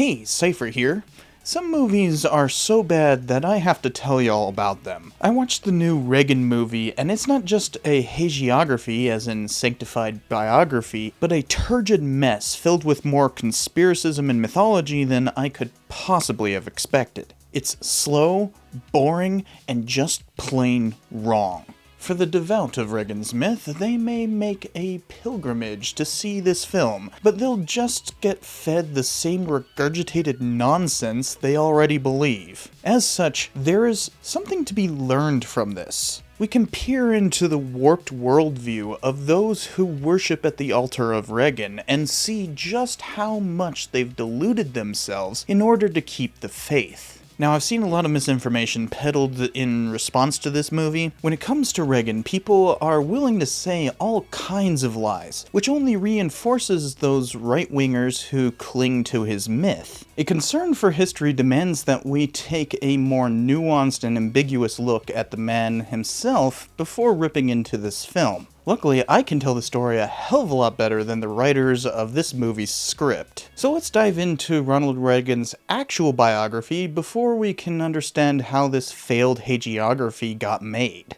Hey, Cypher here. Some movies are so bad that I have to tell y'all about them. I watched the new Reagan movie, and it's not just a hagiography, as in sanctified biography, but a turgid mess filled with more conspiracism and mythology than I could possibly have expected. It's slow, boring, and just plain wrong. For the devout of Reagan's myth, they may make a pilgrimage to see this film, but they'll just get fed the same regurgitated nonsense they already believe. As such, there is something to be learned from this. We can peer into the warped worldview of those who worship at the altar of Reagan and see just how much they've deluded themselves in order to keep the faith. Now, I've seen a lot of misinformation peddled in response to this movie. When it comes to Reagan, people are willing to say all kinds of lies, which only reinforces those right-wingers who cling to his myth. A concern for history demands that we take a more nuanced and ambiguous look at the man himself before ripping into this film. Luckily, I can tell the story a hell of a lot better than the writers of this movie's script. So let's dive into Ronald Reagan's actual biography before we can understand how this failed hagiography got made.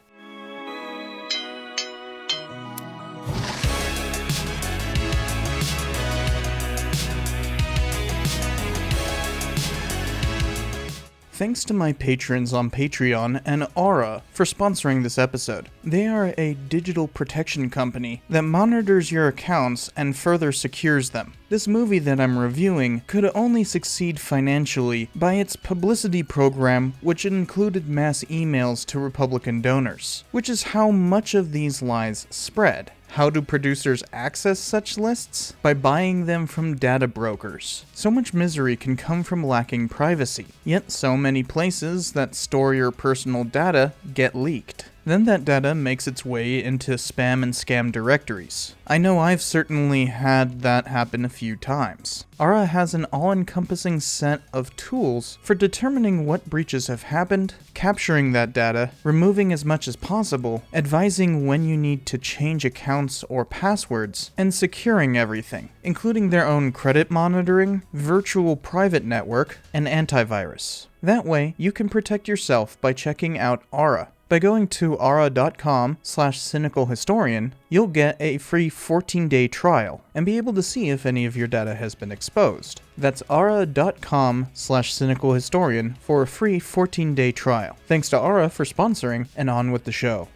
Thanks to my patrons on Patreon and Aura for sponsoring this episode. They are a digital protection company that monitors your accounts and further secures them. This movie that I'm reviewing could only succeed financially by its publicity program, which included mass emails to Republican donors, which is how much of these lies spread. How do producers access such lists? By buying them from data brokers. So much misery can come from lacking privacy, yet so many places that store your personal data get leaked. Then that data makes its way into spam and scam directories. I know I've certainly had that happen a few times. Aura has an all-encompassing set of tools for determining what breaches have happened, capturing that data, removing as much as possible, advising when you need to change accounts or passwords, and securing everything, including their own credit monitoring, virtual private network, and antivirus. That way, you can protect yourself by checking out Aura. By going to aura.com/cynicalhistorian, you'll get a free 14-day trial and be able to see if any of your data has been exposed. That's aura.com/cynicalhistorian for a free 14-day trial. Thanks to Aura for sponsoring, and on with the show.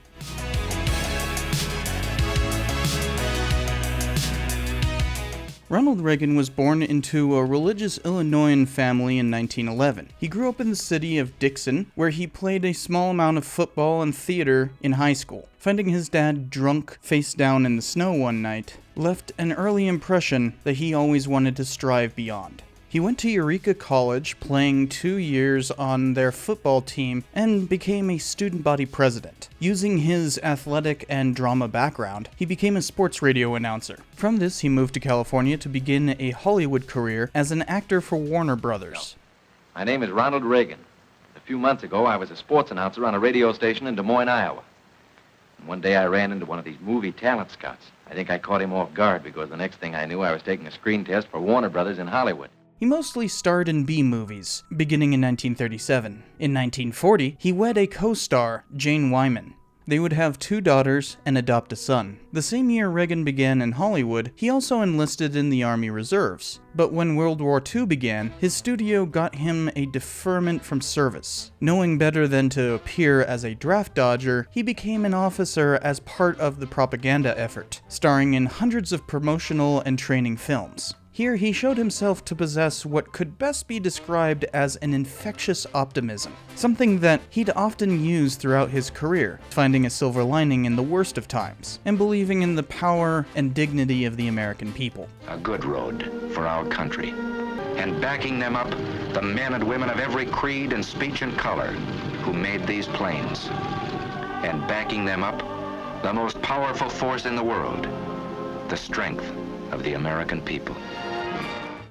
Ronald Reagan was born into a religious Illinoisan family in 1911. He grew up in the city of Dixon, where he played a small amount of football and theater in high school. Finding his dad drunk, face down in the snow one night, left an early impression that he always wanted to strive beyond. He went to Eureka College, playing 2 years on their football team, and became a student body president. Using his athletic and drama background, he became a sports radio announcer. From this, he moved to California to begin a Hollywood career as an actor for Warner Brothers. My name is Ronald Reagan. A few months ago, I was a sports announcer on a radio station in Des Moines, Iowa. And one day I ran into one of these movie talent scouts. I think I caught him off guard because the next thing I knew, I was taking a screen test for Warner Brothers in Hollywood. He mostly starred in B-movies, beginning in 1937. In 1940, he wed a co-star, Jane Wyman. They would have 2 daughters and adopt a son. The same year Reagan began in Hollywood, he also enlisted in the Army Reserves. But when World War II began, his studio got him a deferment from service. Knowing better than to appear as a draft dodger, he became an officer as part of the propaganda effort, starring in hundreds of promotional and training films. Here, he showed himself to possess what could best be described as an infectious optimism, something that he'd often used throughout his career, finding a silver lining in the worst of times, and believing in the power and dignity of the American people. A good road for our country. And backing them up, the men and women of every creed and speech and color who made these planes. And backing them up, the most powerful force in the world, the strength of the American people.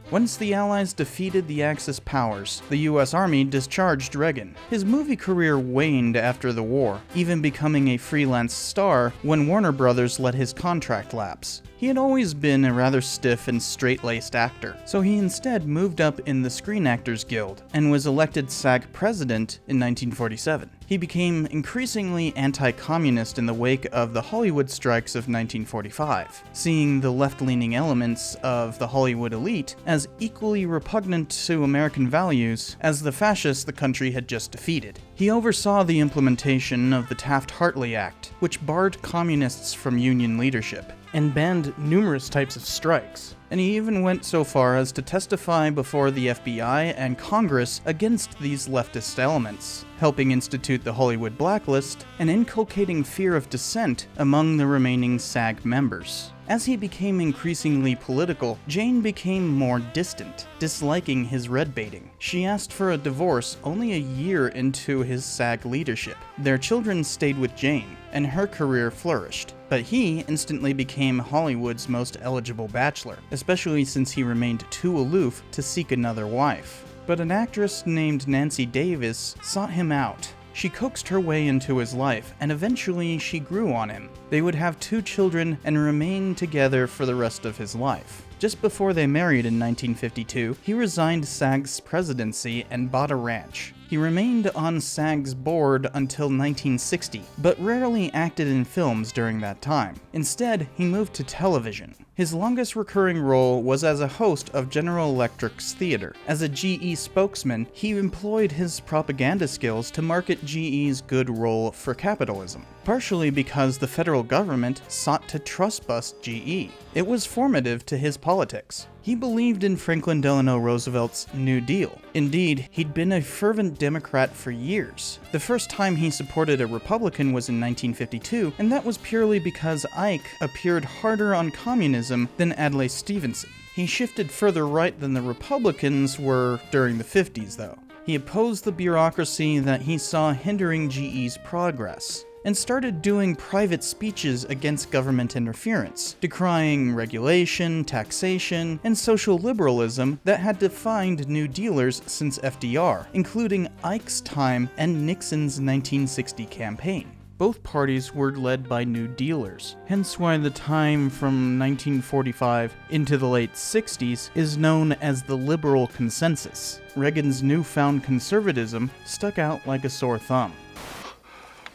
Once the Allies defeated the Axis powers, the US Army discharged Reagan. His movie career waned after the war, even becoming a freelance star when Warner Brothers let his contract lapse. He had always been a rather stiff and straight-laced actor, so he instead moved up in the Screen Actors Guild and was elected SAG president in 1947. He became increasingly anti-communist in the wake of the Hollywood strikes of 1945, seeing the left-leaning elements of the Hollywood elite as equally repugnant to American values as the fascists the country had just defeated. He oversaw the implementation of the Taft-Hartley Act, which barred communists from union leadership, and banned numerous types of strikes. And he even went so far as to testify before the FBI and Congress against these leftist elements, helping institute the Hollywood blacklist and inculcating fear of dissent among the remaining SAG members. As he became increasingly political, Jane became more distant, disliking his red baiting. She asked for a divorce only a year into his SAG leadership. Their children stayed with Jane, and her career flourished. But he instantly became Hollywood's most eligible bachelor, especially since he remained too aloof to seek another wife. But an actress named Nancy Davis sought him out. She coaxed her way into his life, and eventually she grew on him. They would have 2 children and remain together for the rest of his life. Just before they married in 1952, he resigned SAG's presidency and bought a ranch. He remained on SAG's board until 1960, but rarely acted in films during that time. Instead, he moved to television. His longest recurring role was as a host of General Electric's theater. As a GE spokesman, he employed his propaganda skills to market GE's good role for capitalism, partially because the federal government sought to trust bust GE. It was formative to his politics. He believed in Franklin Delano Roosevelt's New Deal. Indeed, he'd been a fervent Democrat for years. The first time he supported a Republican was in 1952, and that was purely because Ike appeared harder on communism than Adlai Stevenson. He shifted further right than the Republicans were during the 50s, though. He opposed the bureaucracy that he saw hindering GE's progress, and started doing private speeches against government interference, decrying regulation, taxation, and social liberalism that had defined New Dealers since FDR, including Ike's time and Nixon's 1960 campaign. Both parties were led by New Dealers, hence why the time from 1945 into the late 60s is known as the liberal consensus. Reagan's newfound conservatism stuck out like a sore thumb.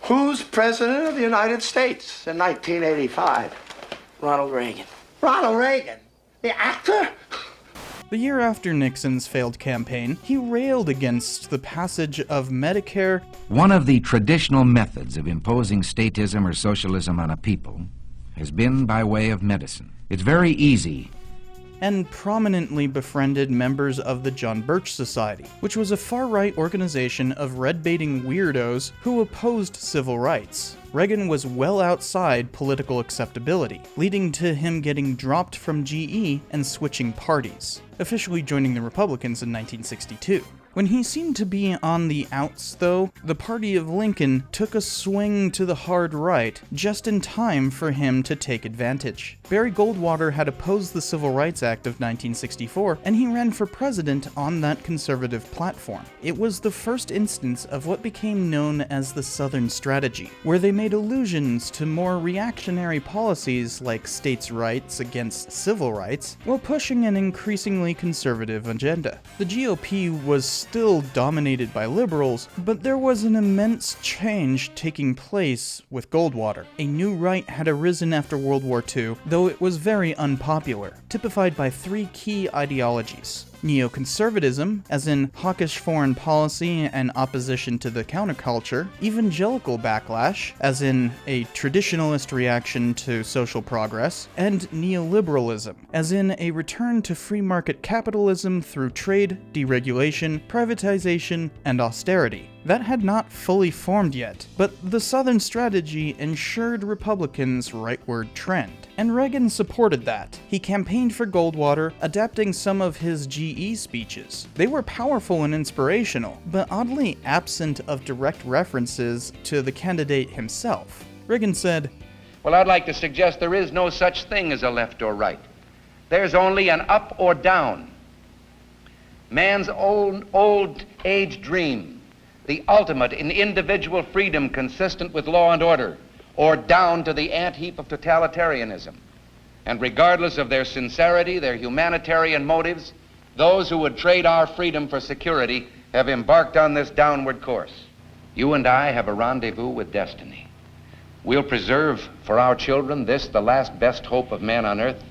Who's president of the United States in 1985? Ronald Reagan. Ronald Reagan? The actor? The year after Nixon's failed campaign, he railed against the passage of Medicare. One of the traditional methods of imposing statism or socialism on a people has been by way of medicine. It's very easy. And prominently befriended members of the John Birch Society, which was a far-right organization of red-baiting weirdos who opposed civil rights. Reagan was well outside political acceptability, leading to him getting dropped from GE and switching parties, officially joining the Republicans in 1962. When he seemed to be on the outs, though, the party of Lincoln took a swing to the hard right just in time for him to take advantage. Barry Goldwater had opposed the Civil Rights Act of 1964, and he ran for president on that conservative platform. It was the first instance of what became known as the Southern Strategy, where they made allusions to more reactionary policies like states' rights against civil rights, while pushing an increasingly conservative agenda. The GOP was still dominated by liberals, but there was an immense change taking place with Goldwater. A new right had arisen after World War II, though it was very unpopular, typified by 3 key ideologies. Neoconservatism, as in hawkish foreign policy and opposition to the counterculture, evangelical backlash, as in a traditionalist reaction to social progress, and neoliberalism, as in a return to free market capitalism through trade, deregulation, privatization, and austerity. That had not fully formed yet, but the Southern Strategy ensured Republicans' rightward trend, and Reagan supported that. He campaigned for Goldwater, adapting some of his GE speeches. They were powerful and inspirational, but oddly absent of direct references to the candidate himself. Reagan said, Well, I'd like to suggest there is no such thing as a left or right. There's only an up or down. Man's old age dream, the ultimate in individual freedom consistent with law and order, or down to the ant heap of totalitarianism. And regardless of their sincerity, their humanitarian motives, those who would trade our freedom for security have embarked on this downward course. You and I have a rendezvous with destiny. We'll preserve for our children this, the last best hope of man on earth,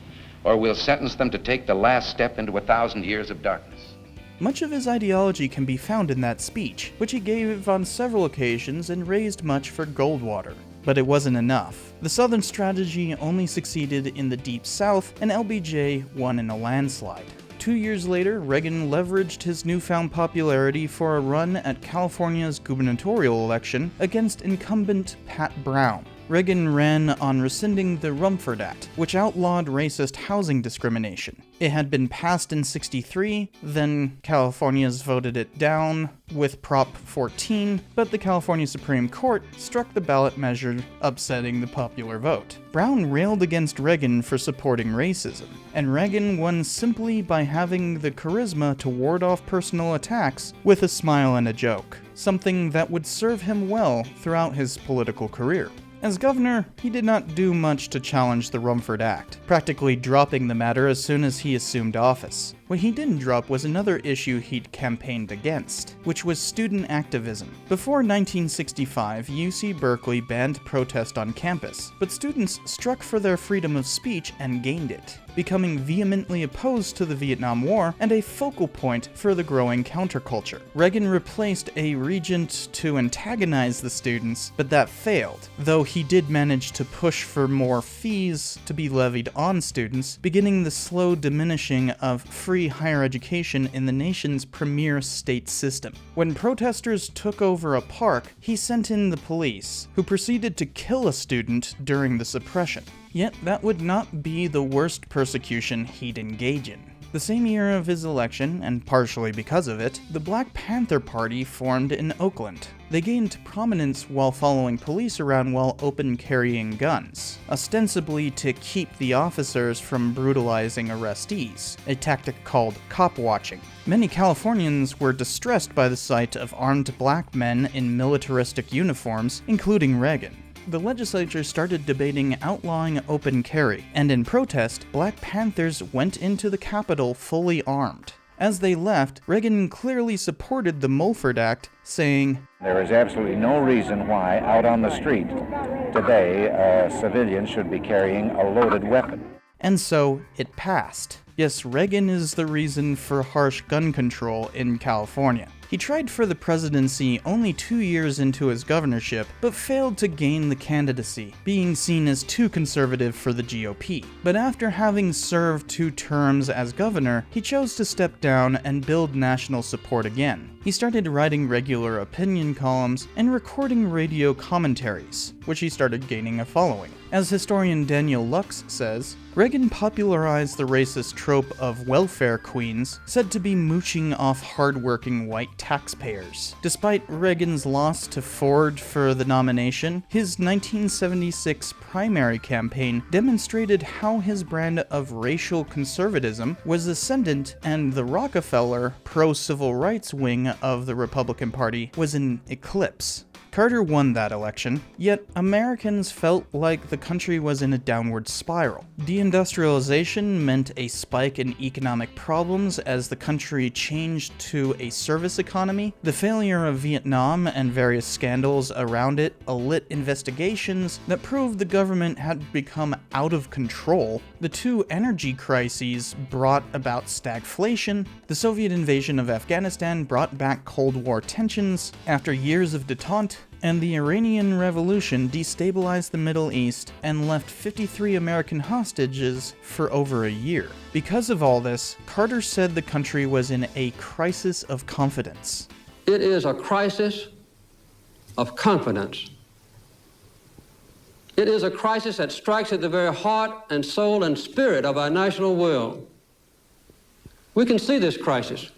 or we'll sentence them to take the last step into 1,000 years of darkness. Much of his ideology can be found in that speech, which he gave on several occasions and raised much for Goldwater. But it wasn't enough. The Southern strategy only succeeded in the Deep South, and LBJ won in a landslide. 2 years later, Reagan leveraged his newfound popularity for a run at California's gubernatorial election against incumbent Pat Brown. Reagan ran on rescinding the Rumford Act, which outlawed racist housing discrimination. It had been passed in '63, then Californians voted it down with Prop 14, but the California Supreme Court struck the ballot measure, upsetting the popular vote. Brown railed against Reagan for supporting racism, and Reagan won simply by having the charisma to ward off personal attacks with a smile and a joke, something that would serve him well throughout his political career. As governor, he did not do much to challenge the Rumford Act, practically dropping the matter as soon as he assumed office. What he didn't drop was another issue he'd campaigned against, which was student activism. Before 1965, UC Berkeley banned protest on campus, but students struck for their freedom of speech and gained it, becoming vehemently opposed to the Vietnam War and a focal point for the growing counterculture. Reagan replaced a regent to antagonize the students, but that failed, though he did manage to push for more fees to be levied on students, beginning the slow diminishing of free higher education in the nation's premier state system. When protesters took over a park, he sent in the police, who proceeded to kill a student during the suppression. Yet that would not be the worst persecution he'd engage in. The same year of his election, and partially because of it, the Black Panther Party formed in Oakland. They gained prominence while following police around while open carrying guns, ostensibly to keep the officers from brutalizing arrestees, a tactic called cop watching. Many Californians were distressed by the sight of armed black men in militaristic uniforms, including Reagan. The legislature started debating outlawing open carry, and in protest, Black Panthers went into the Capitol fully armed. As they left, Reagan clearly supported the Mulford Act, saying, "There is absolutely no reason why out on the street today civilians should be carrying a loaded weapon." And so it passed. Yes, Reagan is the reason for harsh gun control in California. He tried for the presidency only 2 years into his governorship, but failed to gain the candidacy, being seen as too conservative for the GOP. But after having served 2 terms as governor, he chose to step down and build national support again. He started writing regular opinion columns and recording radio commentaries, which he started gaining a following. As historian Daniel Lux says, Reagan popularized the racist trope of welfare queens, said to be mooching off hardworking white taxpayers. Despite Reagan's loss to Ford for the nomination, his 1976 primary campaign demonstrated how his brand of racial conservatism was ascendant, and the Rockefeller pro-civil rights wing of the Republican Party was in eclipse. Carter won that election, yet Americans felt like the country was in a downward spiral. Deindustrialization meant a spike in economic problems as the country changed to a service economy. The failure of Vietnam and various scandals around it alit investigations that proved the government had become out of control. The 2 energy crises brought about stagflation. The Soviet invasion of Afghanistan brought back Cold War tensions after years of detente, and the Iranian Revolution destabilized the Middle East and left 53 American hostages for over a year. Because of all this, Carter said the country was in a crisis of confidence. It is a crisis of confidence. It is a crisis that strikes at the very heart and soul and spirit of our national will. We can see this crisis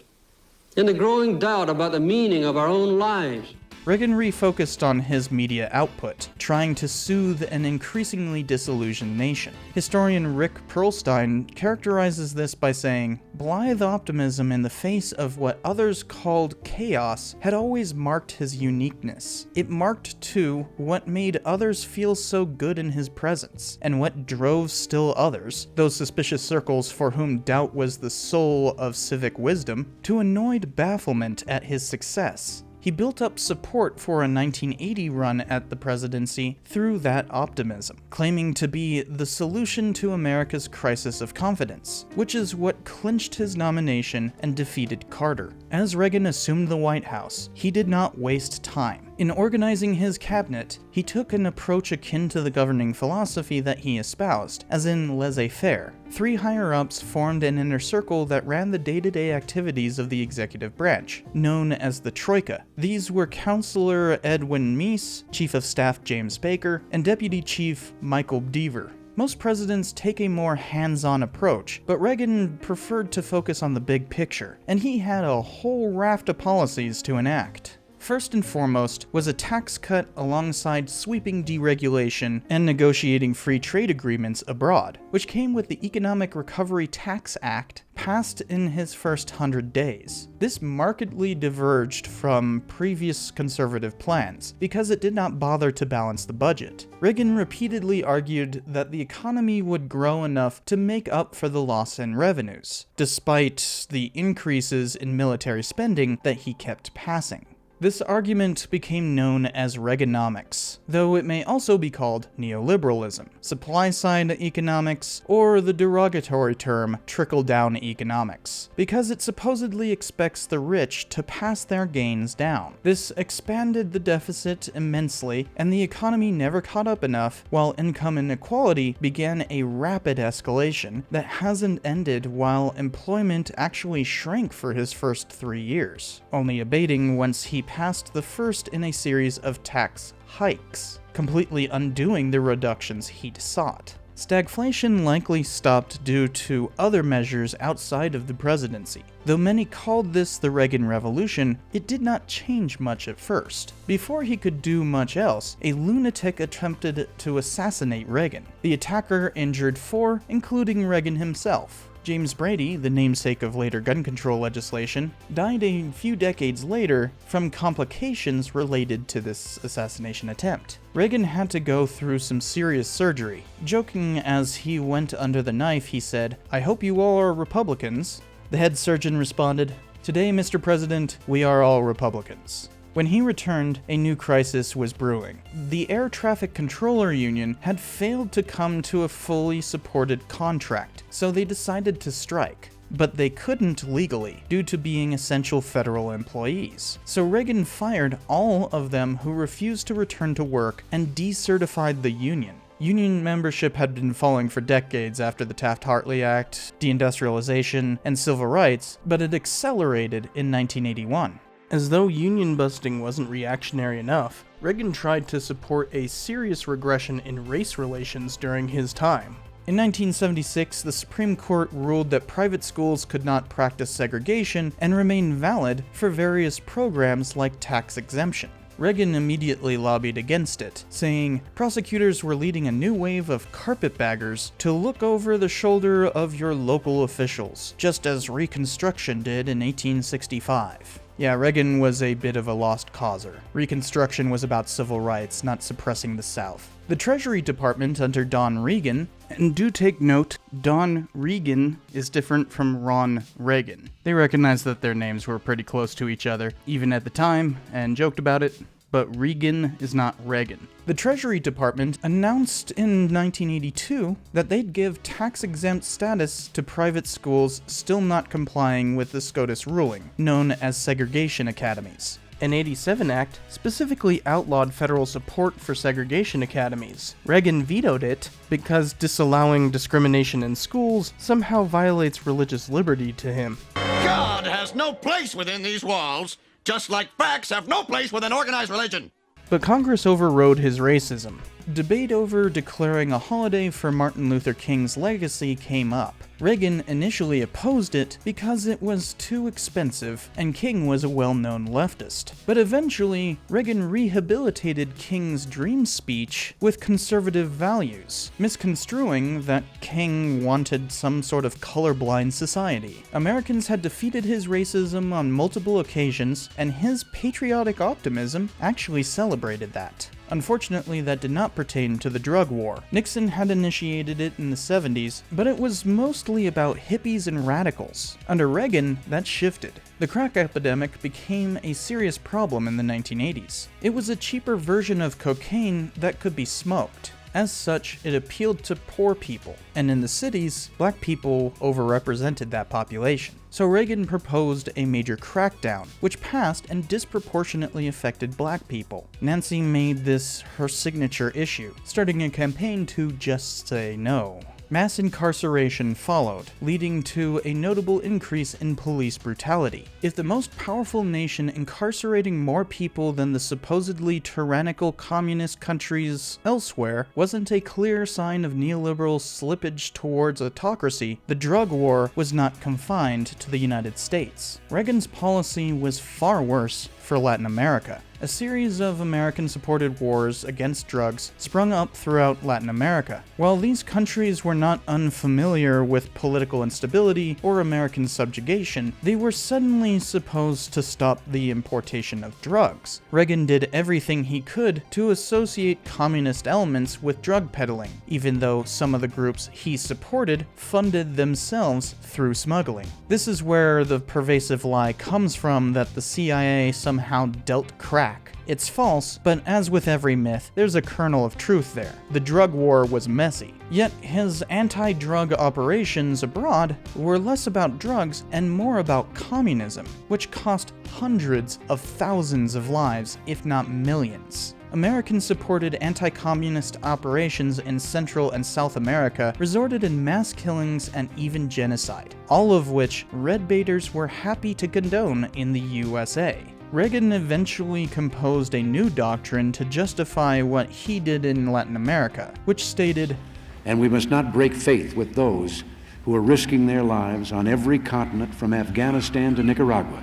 in the growing doubt about the meaning of our own lives. Reagan refocused on his media output, trying to soothe an increasingly disillusioned nation. Historian Rick Perlstein characterizes this by saying, "Blithe optimism in the face of what others called chaos had always marked his uniqueness. It marked, too, what made others feel so good in his presence, and what drove still others, those suspicious circles for whom doubt was the soul of civic wisdom, to annoyed bafflement at his success." He built up support for a 1980 run at the presidency through that optimism, claiming to be the solution to America's crisis of confidence, which is what clinched his nomination and defeated Carter. As Reagan assumed the White House, he did not waste time. In organizing his cabinet, he took an approach akin to the governing philosophy that he espoused, as in laissez-faire. 3 higher-ups formed an inner circle that ran the day-to-day activities of the executive branch, known as the Troika. These were Counselor Edwin Meese, Chief of Staff James Baker, and Deputy Chief Michael Deaver. Most presidents take a more hands-on approach, but Reagan preferred to focus on the big picture, and he had a whole raft of policies to enact. First and foremost was a tax cut alongside sweeping deregulation and negotiating free trade agreements abroad, which came with the Economic Recovery Tax Act passed in his first 100 days. This markedly diverged from previous conservative plans because it did not bother to balance the budget. Reagan repeatedly argued that the economy would grow enough to make up for the loss in revenues, despite the increases in military spending that he kept passing. This argument became known as Reaganomics, though it may also be called neoliberalism, supply-side economics, or the derogatory term trickle-down economics, because it supposedly expects the rich to pass their gains down. This expanded the deficit immensely, and the economy never caught up enough, while income inequality began a rapid escalation that hasn't ended while employment actually shrank for his first 3 years, only abating once he passed the first in a series of tax hikes, completely undoing the reductions he'd sought. Stagflation likely stopped due to other measures outside of the presidency. Though many called this the Reagan Revolution, it did not change much at first. Before he could do much else, a lunatic attempted to assassinate Reagan. The attacker injured 4, including Reagan himself. James Brady, the namesake of later gun control legislation, died a few decades later from complications related to this assassination attempt. Reagan had to go through some serious surgery. Joking as he went under the knife, he said, "I hope you all are Republicans." The head surgeon responded, "Today, Mr. President, we are all Republicans." When he returned, a new crisis was brewing. The Air Traffic Controller Union had failed to come to a fully supported contract, so they decided to strike. But they couldn't legally, due to being essential federal employees. So Reagan fired all of them who refused to return to work and decertified the union. Union membership had been falling for decades after the Taft-Hartley Act, deindustrialization, and civil rights, but it accelerated in 1981. As though union busting wasn't reactionary enough, Reagan tried to support a serious regression in race relations during his time. In 1976, the Supreme Court ruled that private schools could not practice segregation and remain valid for various programs like tax exemption. Reagan immediately lobbied against it, saying prosecutors were leading a new wave of carpetbaggers to look over the shoulder of your local officials, just as Reconstruction did in 1865. Yeah, Reagan was a bit of a lost causer. Reconstruction was about civil rights, not suppressing the South. The Treasury Department under Don Reagan, and do take note, Don Reagan is different from Ron Reagan. They recognized that their names were pretty close to each other, even at the time, and joked about it, but Reagan is not Reagan. The Treasury Department announced in 1982 that they'd give tax-exempt status to private schools still not complying with the SCOTUS ruling, known as segregation academies. An '87 act specifically outlawed federal support for segregation academies. Reagan vetoed it because disallowing discrimination in schools somehow violates religious liberty to him. God has no place within these walls, just like facts have no place within organized religion. But Congress overrode his racism. Debate over declaring a holiday for Martin Luther King's legacy came up. Reagan initially opposed it because it was too expensive, and King was a well-known leftist. But eventually, Reagan rehabilitated King's dream speech with conservative values, misconstruing that King wanted some sort of colorblind society. Americans had defeated his racism on multiple occasions, and his patriotic optimism actually celebrated that. Unfortunately, that did not pertain to the drug war. Nixon had initiated it in the 70s, but it was mostly about hippies and radicals. Under Reagan, that shifted. The crack epidemic became a serious problem in the 1980s. It was a cheaper version of cocaine that could be smoked. As such, it appealed to poor people, and in the cities, black people overrepresented that population. So Reagan proposed a major crackdown, which passed and disproportionately affected black people. Nancy made this her signature issue, starting a campaign to just say no. Mass incarceration followed, leading to a notable increase in police brutality. If the most powerful nation incarcerating more people than the supposedly tyrannical communist countries elsewhere wasn't a clear sign of neoliberal slippage towards autocracy, the drug war was not confined to the United States. Reagan's policy was far worse for Latin America. A series of American-supported wars against drugs sprung up throughout Latin America. While these countries were not unfamiliar with political instability or American subjugation, they were suddenly supposed to stop the importation of drugs. Reagan did everything he could to associate communist elements with drug peddling, even though some of the groups he supported funded themselves through smuggling. This is where the pervasive lie comes from that the CIA somehow dealt crack. It's false, but as with every myth, there's a kernel of truth there. The drug war was messy. Yet his anti-drug operations abroad were less about drugs and more about communism, which cost hundreds of thousands of lives, if not millions. American-supported anti-communist operations in Central and South America resulted in mass killings and even genocide, all of which red baiters were happy to condone in the USA. Reagan eventually composed a new doctrine to justify what he did in Latin America, which stated, "And we must not break faith with those who are risking their lives on every continent from Afghanistan to Nicaragua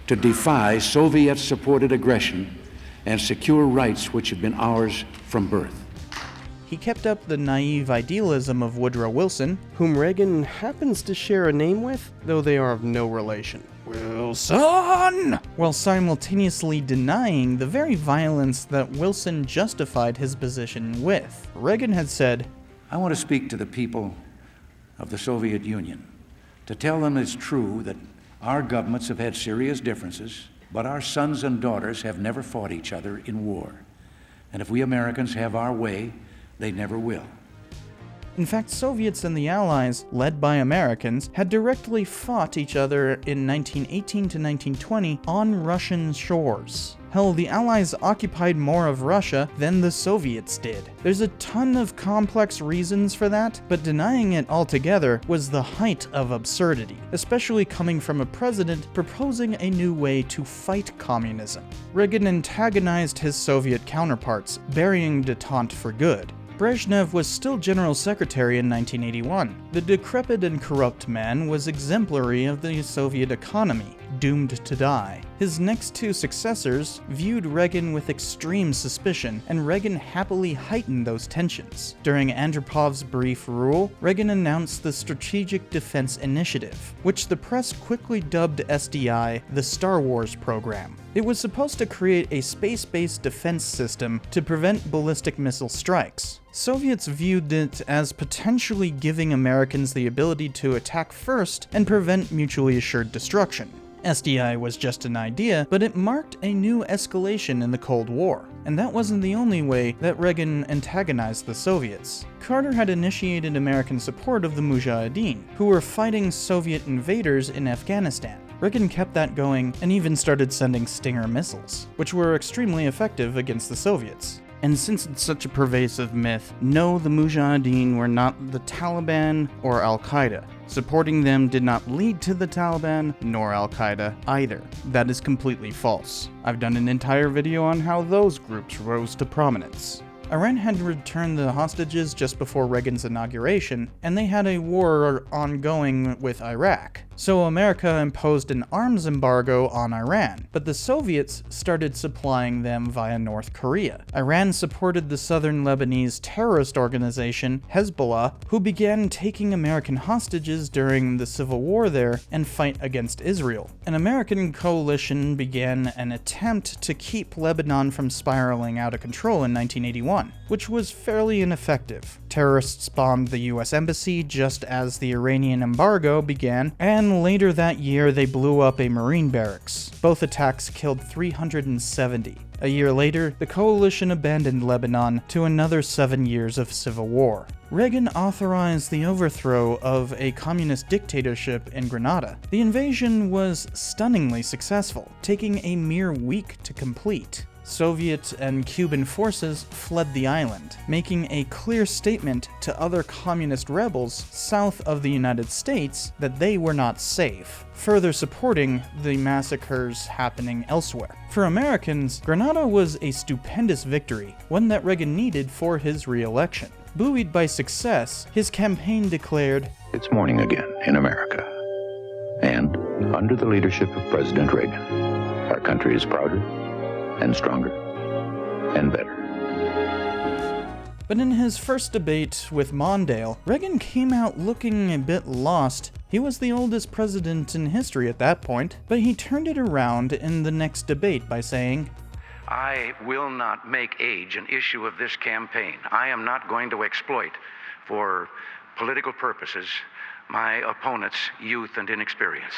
to defy Soviet-supported aggression and secure rights which have been ours from birth." He kept up the naive idealism of Woodrow Wilson, whom Reagan happens to share a name with, though they are of no relation. Wilson! While simultaneously denying the very violence that Wilson justified his position with. Reagan had said, "I want to speak to the people of the Soviet Union to tell them it's true that our governments have had serious differences, but our sons and daughters have never fought each other in war. And if we Americans have our way, they never will." In fact, Soviets and the Allies, led by Americans, had directly fought each other in 1918 to 1920 on Russian shores. Hell, the Allies occupied more of Russia than the Soviets did. There's a ton of complex reasons for that, but denying it altogether was the height of absurdity, especially coming from a president proposing a new way to fight communism. Reagan antagonized his Soviet counterparts, burying détente for good. Brezhnev was still General Secretary in 1981. The decrepit and corrupt man was exemplary of the Soviet economy, doomed to die. His next two successors viewed Reagan with extreme suspicion, and Reagan happily heightened those tensions. During Andropov's brief rule, Reagan announced the Strategic Defense Initiative, which the press quickly dubbed SDI the Star Wars program. It was supposed to create a space-based defense system to prevent ballistic missile strikes. Soviets viewed it as potentially giving Americans the ability to attack first and prevent mutually assured destruction. SDI was just an idea, but it marked a new escalation in the Cold War. And that wasn't the only way that Reagan antagonized the Soviets. Carter had initiated American support of the Mujahideen, who were fighting Soviet invaders in Afghanistan. Reagan kept that going and even started sending Stinger missiles, which were extremely effective against the Soviets. And since it's such a pervasive myth, no, the Mujahideen were not the Taliban or Al-Qaeda. Supporting them did not lead to the Taliban nor Al-Qaeda either. That is completely false. I've done an entire video on how those groups rose to prominence. Iran had returned the hostages just before Reagan's inauguration, and they had a war ongoing with Iraq. So America imposed an arms embargo on Iran, but the Soviets started supplying them via North Korea. Iran supported the southern Lebanese terrorist organization, Hezbollah, who began taking American hostages during the civil war there and fight against Israel. An American coalition began an attempt to keep Lebanon from spiraling out of control in 1981, which was fairly ineffective. Terrorists bombed the US embassy just as the Iranian embargo began, and later that year they blew up a Marine barracks. Both attacks killed 370. A year later, the coalition abandoned Lebanon to another 7 years of civil war. Reagan authorized the overthrow of a communist dictatorship in Grenada. The invasion was stunningly successful, taking a mere week to complete. Soviet and Cuban forces fled the island, making a clear statement to other communist rebels south of the United States that they were not safe, further supporting the massacres happening elsewhere. For Americans, Grenada was a stupendous victory, one that Reagan needed for his re-election. Buoyed by success, his campaign declared, "It's morning again in America. And under the leadership of President Reagan, our country is prouder and stronger and better." But in his first debate with Mondale, Reagan came out looking a bit lost. He was the oldest president in history at that point, but he turned it around in the next debate by saying, I will not make age an issue of this campaign. I am not going to exploit, for political purposes, my opponent's youth and inexperience.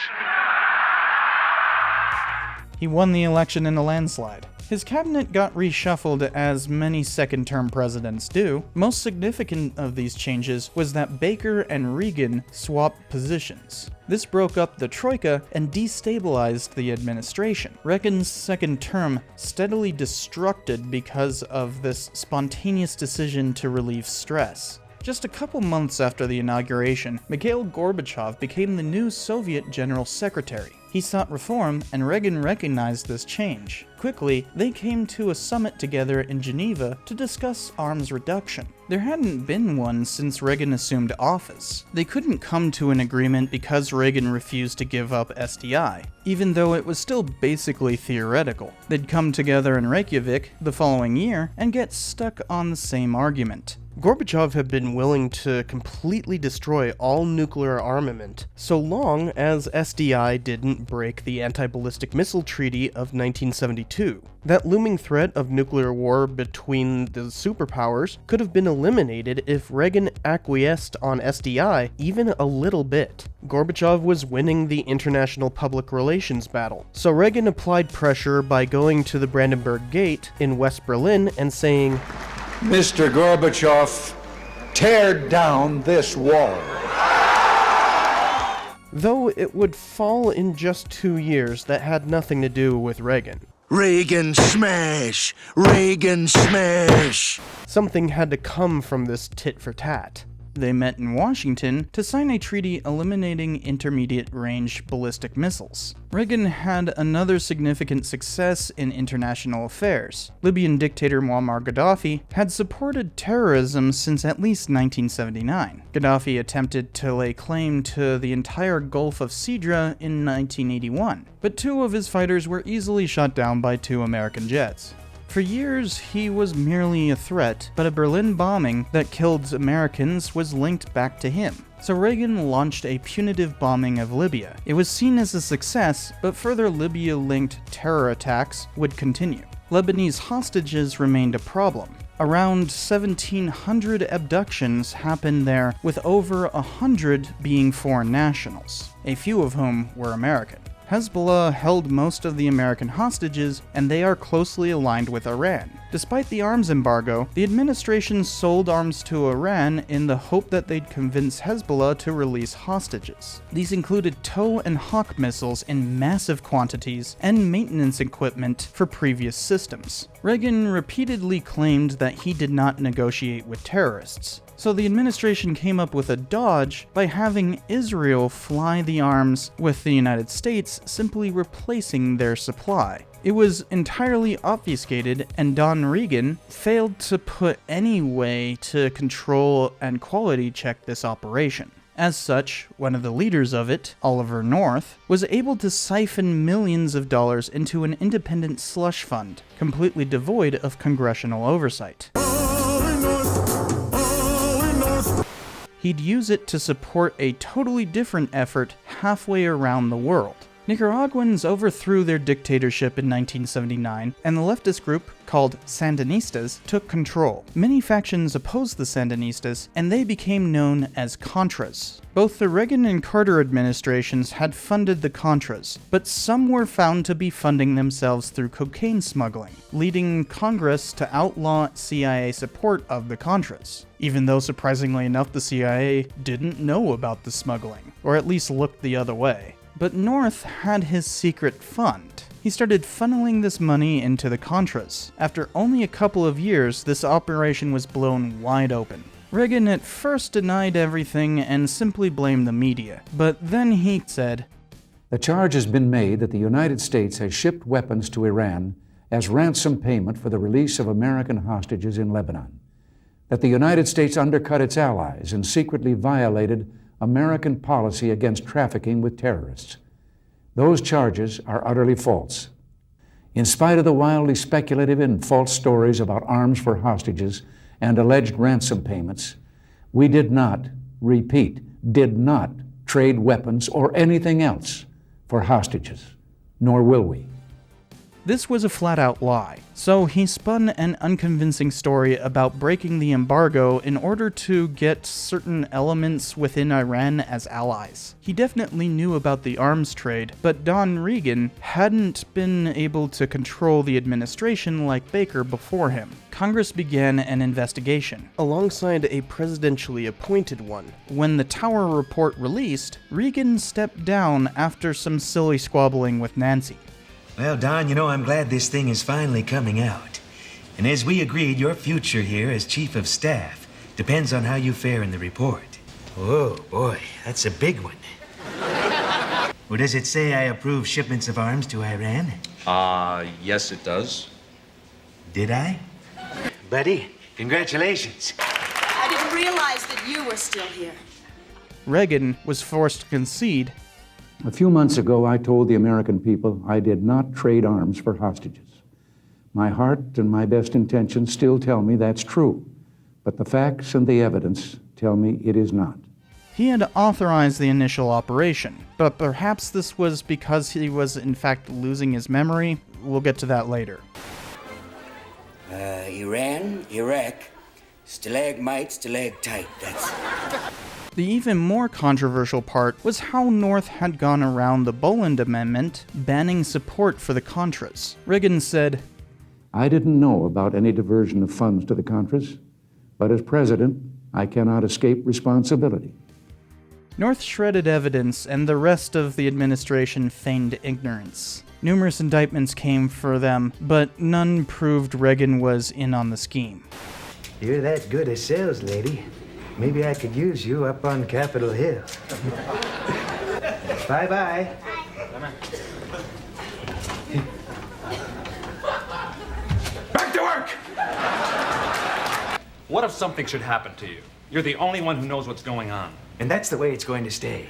He won the election in a landslide. His cabinet got reshuffled as many second-term presidents do. Most significant of these changes was that Baker and Reagan swapped positions. This broke up the Troika and destabilized the administration. Reagan's second term steadily destructed because of this spontaneous decision to relieve stress. Just a couple months after the inauguration, Mikhail Gorbachev became the new Soviet General Secretary. He sought reform, and Reagan recognized this change. Quickly, they came to a summit together in Geneva to discuss arms reduction. There hadn't been one since Reagan assumed office. They couldn't come to an agreement because Reagan refused to give up SDI, even though it was still basically theoretical. They'd come together in Reykjavik the following year and get stuck on the same argument. Gorbachev had been willing to completely destroy all nuclear armament, so long as SDI didn't break the Anti-Ballistic Missile Treaty of 1972. That looming threat of nuclear war between the superpowers could have been eliminated if Reagan acquiesced on SDI even a little bit. Gorbachev was winning the international public relations battle, so Reagan applied pressure by going to the Brandenburg Gate in West Berlin and saying, "Mr. Gorbachev, tear down this wall." Though it would fall in just 2 years, that had nothing to do with Reagan. Reagan smash! Reagan smash! Something had to come from this tit for tat. They met in Washington to sign a treaty eliminating intermediate-range ballistic missiles. Reagan had another significant success in international affairs. Libyan dictator Muammar Gaddafi had supported terrorism since at least 1979. Gaddafi attempted to lay claim to the entire Gulf of Sidra in 1981, but 2 of his fighters were easily shot down by 2 American jets. For years, he was merely a threat, but a Berlin bombing that killed Americans was linked back to him. So Reagan launched a punitive bombing of Libya. It was seen as a success, but further Libya-linked terror attacks would continue. Lebanese hostages remained a problem. Around 1,700 abductions happened there, with over 100 being foreign nationals, a few of whom were American. Hezbollah held most of the American hostages, and they are closely aligned with Iran. Despite the arms embargo, the administration sold arms to Iran in the hope that they'd convince Hezbollah to release hostages. These included TOW and Hawk missiles in massive quantities and maintenance equipment for previous systems. Reagan repeatedly claimed that he did not negotiate with terrorists. So the administration came up with a dodge by having Israel fly the arms with the United States simply replacing their supply. It was entirely obfuscated, and Don Reagan failed to put any way to control and quality check this operation. As such, one of the leaders of it, Oliver North, was able to siphon millions of dollars into an independent slush fund, completely devoid of congressional oversight. He'd use it to support a totally different effort halfway around the world. Nicaraguans overthrew their dictatorship in 1979, and the leftist group, called Sandinistas, took control. Many factions opposed the Sandinistas, and they became known as Contras. Both the Reagan and Carter administrations had funded the Contras, but some were found to be funding themselves through cocaine smuggling, leading Congress to outlaw CIA support of the Contras. Even though, surprisingly enough, the CIA didn't know about the smuggling, or at least looked the other way. But North had his secret fund. He started funneling this money into the Contras. After only a couple of years, this operation was blown wide open. Reagan at first denied everything and simply blamed the media, but then he said, "The charge has been made that the United States has shipped weapons to Iran as ransom payment for the release of American hostages in Lebanon, that the United States undercut its allies and secretly violated American policy against trafficking with terrorists. Those charges are utterly false. In spite of the wildly speculative and false stories about arms for hostages and alleged ransom payments, we did not, repeat, did not trade weapons or anything else for hostages, nor will we." This was a flat-out lie, so he spun an unconvincing story about breaking the embargo in order to get certain elements within Iran as allies. He definitely knew about the arms trade, but Don Reagan hadn't been able to control the administration like Baker before him. Congress began an investigation, alongside a presidentially appointed one. When the Tower report released, Reagan stepped down after some silly squabbling with Nancy. Well, Don, I'm glad this thing is finally coming out. And as we agreed, your future here as Chief of Staff depends on how you fare in the report. Oh, boy, that's a big one. Well, does it say I approve shipments of arms to Iran? Yes, it does. Did I? Buddy, congratulations. I didn't realize that you were still here. Reagan was forced to concede. A few months ago, I told the American people I did not trade arms for hostages. My heart and my best intentions still tell me that's true, but the facts and the evidence tell me it is not. He had authorized the initial operation, but perhaps this was because he was in fact losing his memory. We'll get to that later. Iran, Iraq, stalagmite, stalactite, that's... The even more controversial part was how North had gone around the Boland Amendment, banning support for the Contras. Reagan said, "I didn't know about any diversion of funds to the Contras, but as president, I cannot escape responsibility." North shredded evidence, and the rest of the administration feigned ignorance. Numerous indictments came for them, but none proved Reagan was in on the scheme. You're that good a sales lady. Maybe I could use you up on Capitol Hill. Bye-bye. Back to work! What if something should happen to you? You're the only one who knows what's going on. And that's the way it's going to stay.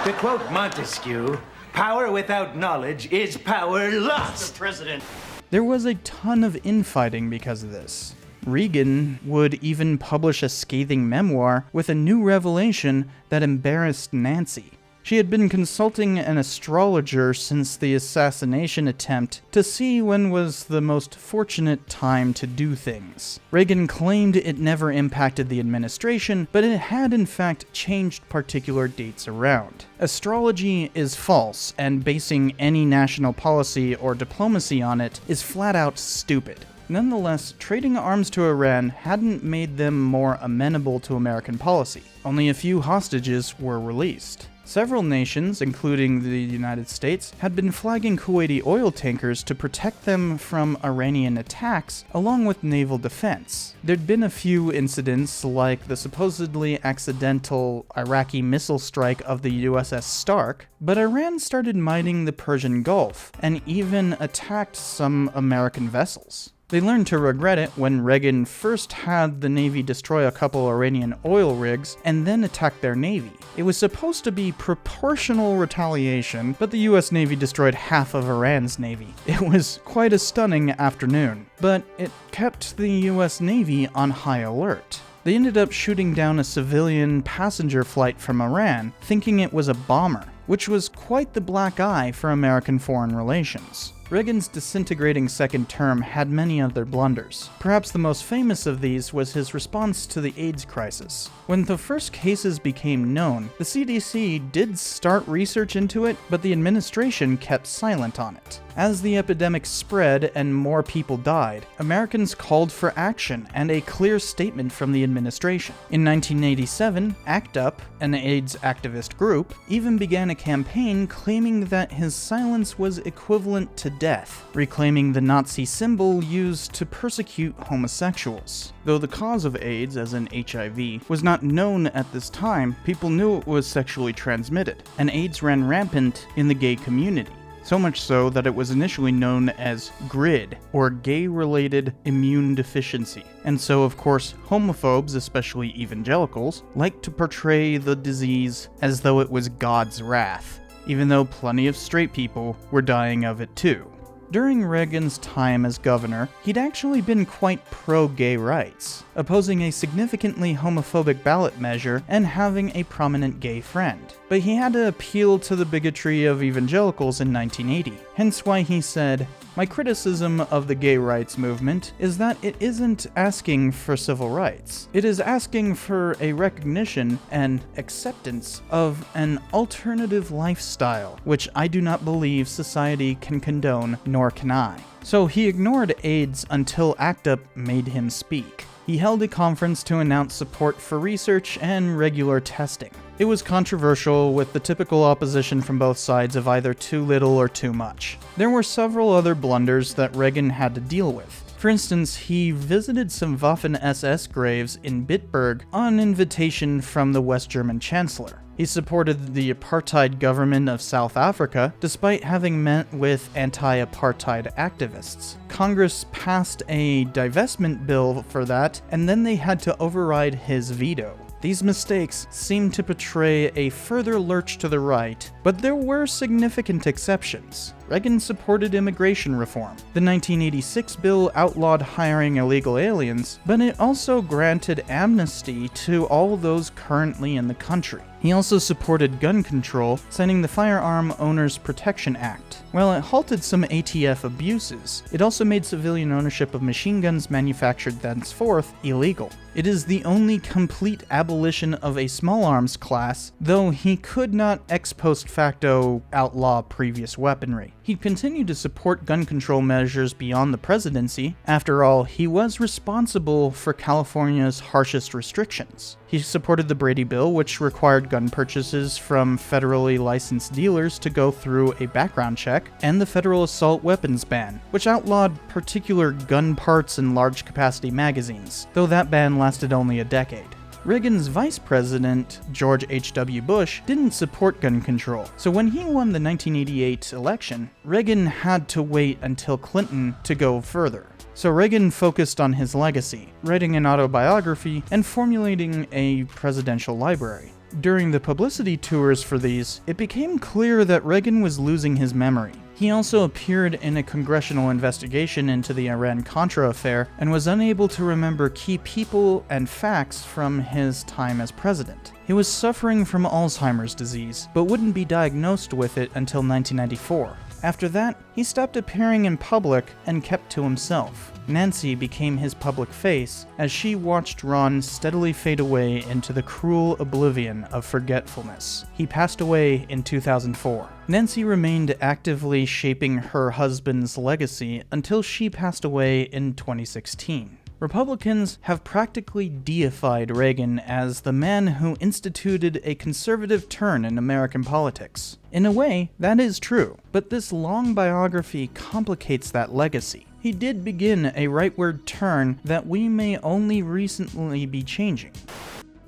To quote Montesquieu, power without knowledge is power lost. Mr. President. There was a ton of infighting because of this. Reagan would even publish a scathing memoir with a new revelation that embarrassed Nancy. She had been consulting an astrologer since the assassination attempt to see when was the most fortunate time to do things. Reagan claimed it never impacted the administration, but it had in fact changed particular dates around. Astrology is false, and basing any national policy or diplomacy on it is flat out stupid. Nonetheless, trading arms to Iran hadn't made them more amenable to American policy. Only a few hostages were released. Several nations, including the United States, had been flagging Kuwaiti oil tankers to protect them from Iranian attacks, along with naval defense. There'd been a few incidents, like the supposedly accidental Iraqi missile strike of the USS Stark, but Iran started mining the Persian Gulf, and even attacked some American vessels. They learned to regret it when Reagan first had the Navy destroy a couple Iranian oil rigs and then attack their Navy. It was supposed to be proportional retaliation, but the US Navy destroyed half of Iran's Navy. It was quite a stunning afternoon, but it kept the US Navy on high alert. They ended up shooting down a civilian passenger flight from Iran, thinking it was a bomber, which was quite the black eye for American foreign relations. Reagan's disintegrating second term had many other blunders. Perhaps the most famous of these was his response to the AIDS crisis. When the first cases became known, the CDC did start research into it, but the administration kept silent on it. As the epidemic spread and more people died, Americans called for action and a clear statement from the administration. In 1987, ACT UP, an AIDS activist group, even began a campaign claiming that his silence was equivalent to death, reclaiming the Nazi symbol used to persecute homosexuals. Though the cause of AIDS, as in HIV, was not known at this time, people knew it was sexually transmitted, and AIDS ran rampant in the gay community. So much so that it was initially known as GRID, or gay-related immune deficiency. And so, of course, homophobes, especially evangelicals, like to portray the disease as though it was God's wrath, even though plenty of straight people were dying of it too. During Reagan's time as governor, he'd actually been quite pro-gay rights, opposing a significantly homophobic ballot measure and having a prominent gay friend. But he had to appeal to the bigotry of evangelicals in 1980, hence why he said, "My criticism of the gay rights movement is that it isn't asking for civil rights. It is asking for a recognition and acceptance of an alternative lifestyle, which I do not believe society can condone, nor can I." So he ignored AIDS until ACT UP made him speak. He held a conference to announce support for research and regular testing. It was controversial, with the typical opposition from both sides of either too little or too much. There were several other blunders that Reagan had to deal with. For instance, he visited some Waffen-SS graves in Bitburg on invitation from the West German Chancellor. He supported the apartheid government of South Africa, despite having met with anti-apartheid activists. Congress passed a divestment bill for that, and then they had to override his veto. These mistakes seem to portray a further lurch to the right, but there were significant exceptions. Reagan supported immigration reform. The 1986 bill outlawed hiring illegal aliens, but it also granted amnesty to all those currently in the country. He also supported gun control, signing the Firearm Owners Protection Act. While it halted some ATF abuses, it also made civilian ownership of machine guns manufactured thenceforth illegal. It is the only complete abolition of a small arms class, though he could not ex post facto outlaw previous weaponry. He continued to support gun control measures beyond the presidency. After all, he was responsible for California's harshest restrictions. He supported the Brady Bill, which required gun purchases from federally licensed dealers to go through a background check, and the federal assault weapons ban, which outlawed particular gun parts and large-capacity magazines, though that ban lasted only a decade. Reagan's vice president, George H.W. Bush, didn't support gun control, so when he won the 1988 election, Reagan had to wait until Clinton to go further. So Reagan focused on his legacy, writing an autobiography and formulating a presidential library. During the publicity tours for these, it became clear that Reagan was losing his memory. He also appeared in a congressional investigation into the Iran-Contra affair and was unable to remember key people and facts from his time as president. He was suffering from Alzheimer's disease, but wouldn't be diagnosed with it until 1994. After that, he stopped appearing in public and kept to himself. Nancy became his public face as she watched Ron steadily fade away into the cruel oblivion of forgetfulness. He passed away in 2004. Nancy remained actively shaping her husband's legacy until she passed away in 2016. Republicans have practically deified Reagan as the man who instituted a conservative turn in American politics. In a way, that is true, but this long biography complicates that legacy. He did begin a rightward turn that we may only recently be changing.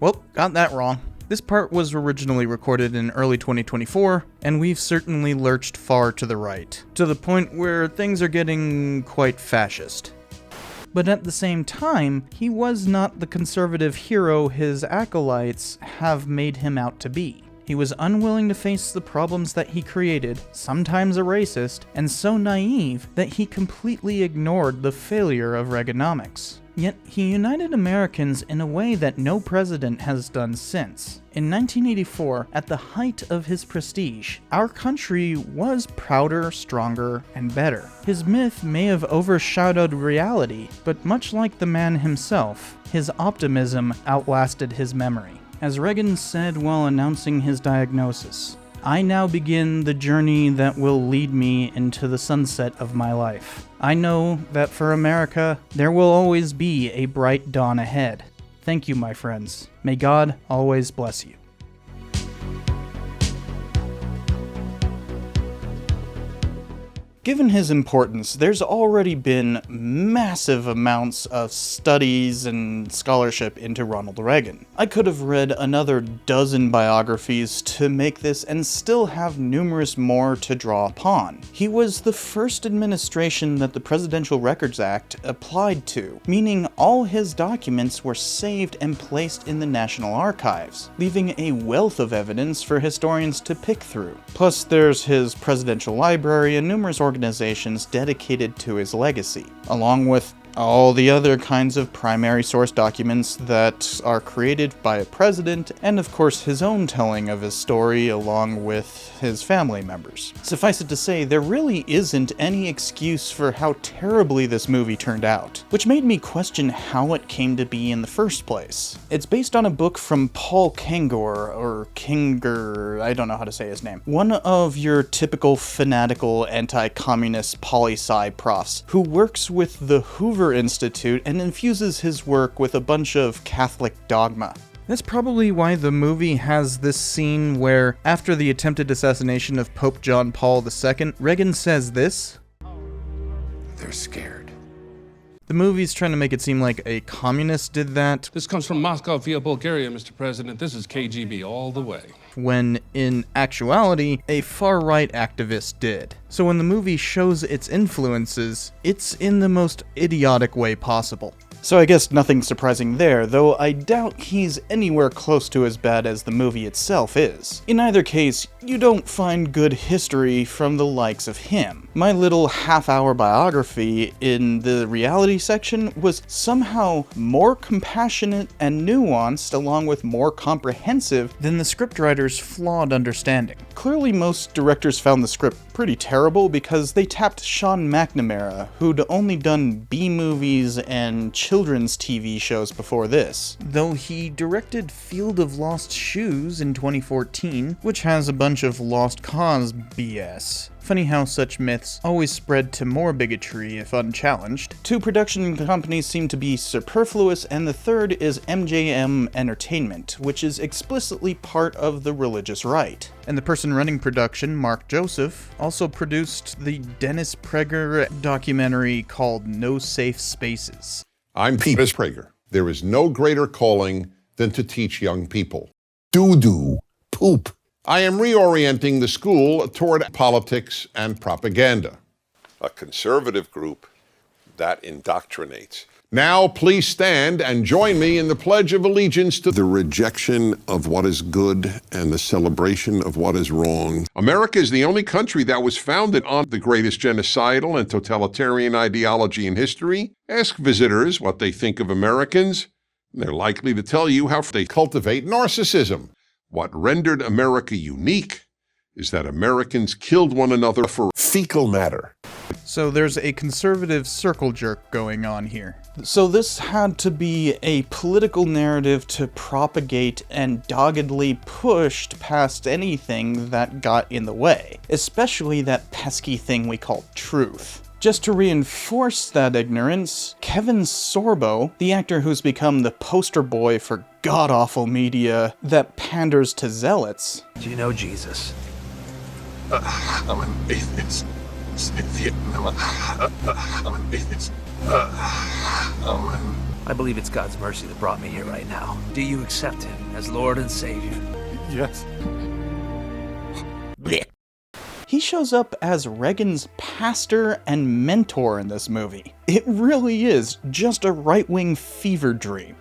Well, got that wrong. This part was originally recorded in early 2024, and we've certainly lurched far to the right, to the point where things are getting quite fascist. But at the same time, he was not the conservative hero his acolytes have made him out to be. He was unwilling to face the problems that he created, sometimes a racist, and so naive that he completely ignored the failure of Reaganomics. Yet he united Americans in a way that no president has done since. In 1984, at the height of his prestige, our country was prouder, stronger, and better. His myth may have overshadowed reality, but much like the man himself, his optimism outlasted his memory. As Reagan said while announcing his diagnosis, "I now begin the journey that will lead me into the sunset of my life. I know that for America, there will always be a bright dawn ahead. Thank you, my friends. May God always bless you." Given his importance, there's already been massive amounts of studies and scholarship into Ronald Reagan. I could have read another dozen biographies to make this and still have numerous more to draw upon. He was the first administration that the Presidential Records Act applied to, meaning all his documents were saved and placed in the National Archives, leaving a wealth of evidence for historians to pick through. Plus, there's his presidential library and numerous organizations dedicated to his legacy, along with all the other kinds of primary source documents that are created by a president, and of course his own telling of his story along with his family members. Suffice it to say, there really isn't any excuse for how terribly this movie turned out, which made me question how it came to be in the first place. It's based on a book from Paul Kengor, or Kinger, I don't know how to say his name, one of your typical fanatical anti-communist poli-sci profs who works with the Hoover Institute and infuses his work with a bunch of Catholic dogma. That's probably why the movie has this scene where, after the attempted assassination of Pope John Paul II, Reagan says this. They're scared. The movie's trying to make it seem like a communist did that. This comes from Moscow via Bulgaria, Mr. President. This is KGB all the way. When, in actuality, a far-right activist did. So when the movie shows its influences, it's in the most idiotic way possible. So I guess nothing surprising there, though I doubt he's anywhere close to as bad as the movie itself is. In either case, you don't find good history from the likes of him. My little half-hour biography in the reality section was somehow more compassionate and nuanced, along with more comprehensive than the scriptwriter's flawed understanding. Clearly most directors found the script pretty terrible because they tapped Sean McNamara, who'd only done B-movies and children's TV shows before this. Though he directed Field of Lost Shoes in 2014, which has a bunch of Lost Cause BS. Funny how such myths always spread to more bigotry if unchallenged. Two production companies seem to be superfluous, and the third is MJM Entertainment, which is explicitly part of the religious right. And the person running production, Mark Joseph, also produced the Dennis Prager documentary called No Safe Spaces. I'm Dennis Prager. There is no greater calling than to teach young people. Doo-doo, poop. I am reorienting the school toward politics and propaganda. A conservative group that indoctrinates. Now, please stand and join me in the Pledge of Allegiance to the rejection of what is good and the celebration of what is wrong. America is the only country that was founded on the greatest genocidal and totalitarian ideology in history. Ask visitors what they think of Americans. They're likely to tell you how they cultivate narcissism. What rendered America unique is that Americans killed one another for fecal matter. So there's a conservative circle jerk going on here. So this had to be a political narrative to propagate and doggedly pushed past anything that got in the way, especially that pesky thing we call truth. Just to reinforce that ignorance, Kevin Sorbo, the actor who's become the poster boy for god-awful media that panders to zealots. Do you know Jesus? I'm an atheist. I'm an atheist. I believe it's God's mercy that brought me here right now. Do you accept him as Lord and Savior? Yes. Blech. He shows up as Reagan's pastor and mentor in this movie. It really is just a right-wing fever dream.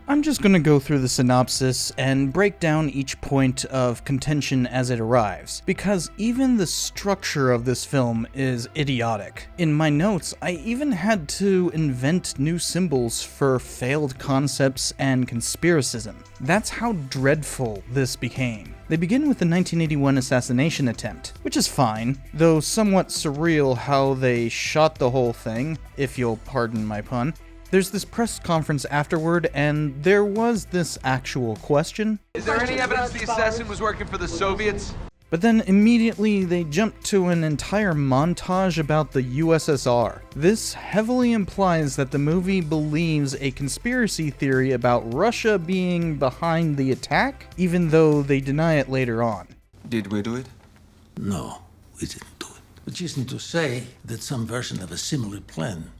I'm just going to go through the synopsis and break down each point of contention as it arrives, because even the structure of this film is idiotic. In my notes, I even had to invent new symbols for failed concepts and conspiracism. That's how dreadful this became. They begin with the 1981 assassination attempt, which is fine, though somewhat surreal how they shot the whole thing, if you'll pardon my pun. There's this press conference afterward, and there was this actual question. Is there any evidence the assassin was working for the Soviets? But then immediately they jump to an entire montage about the USSR. This heavily implies that the movie believes a conspiracy theory about Russia being behind the attack, even though they deny it later on. Did we do it? No, we didn't do it. Which isn't to say that some version of a similar plan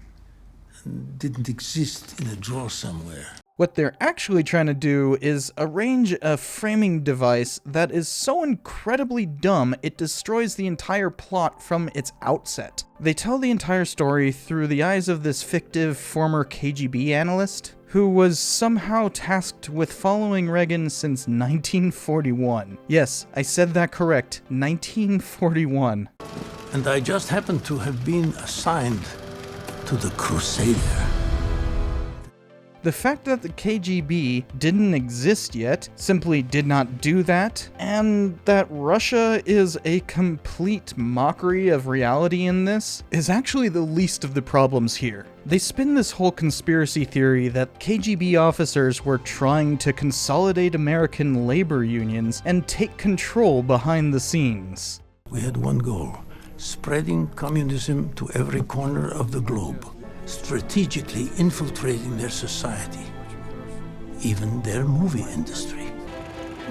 didn't exist in a drawer somewhere. What they're actually trying to do is arrange a framing device that is so incredibly dumb it destroys the entire plot from its outset. They tell the entire story through the eyes of this fictive former KGB analyst who was somehow tasked with following Reagan since 1941. Yes, I said that correct, 1941. And I just happened to have been assigned to the Crusader. The fact that the KGB didn't exist yet, simply did not do that, and that Russia is a complete mockery of reality in this, is actually the least of the problems here. They spin this whole conspiracy theory that KGB officers were trying to consolidate American labor unions and take control behind the scenes. We had one goal: spreading communism to every corner of the globe, strategically infiltrating their society, even their movie industry.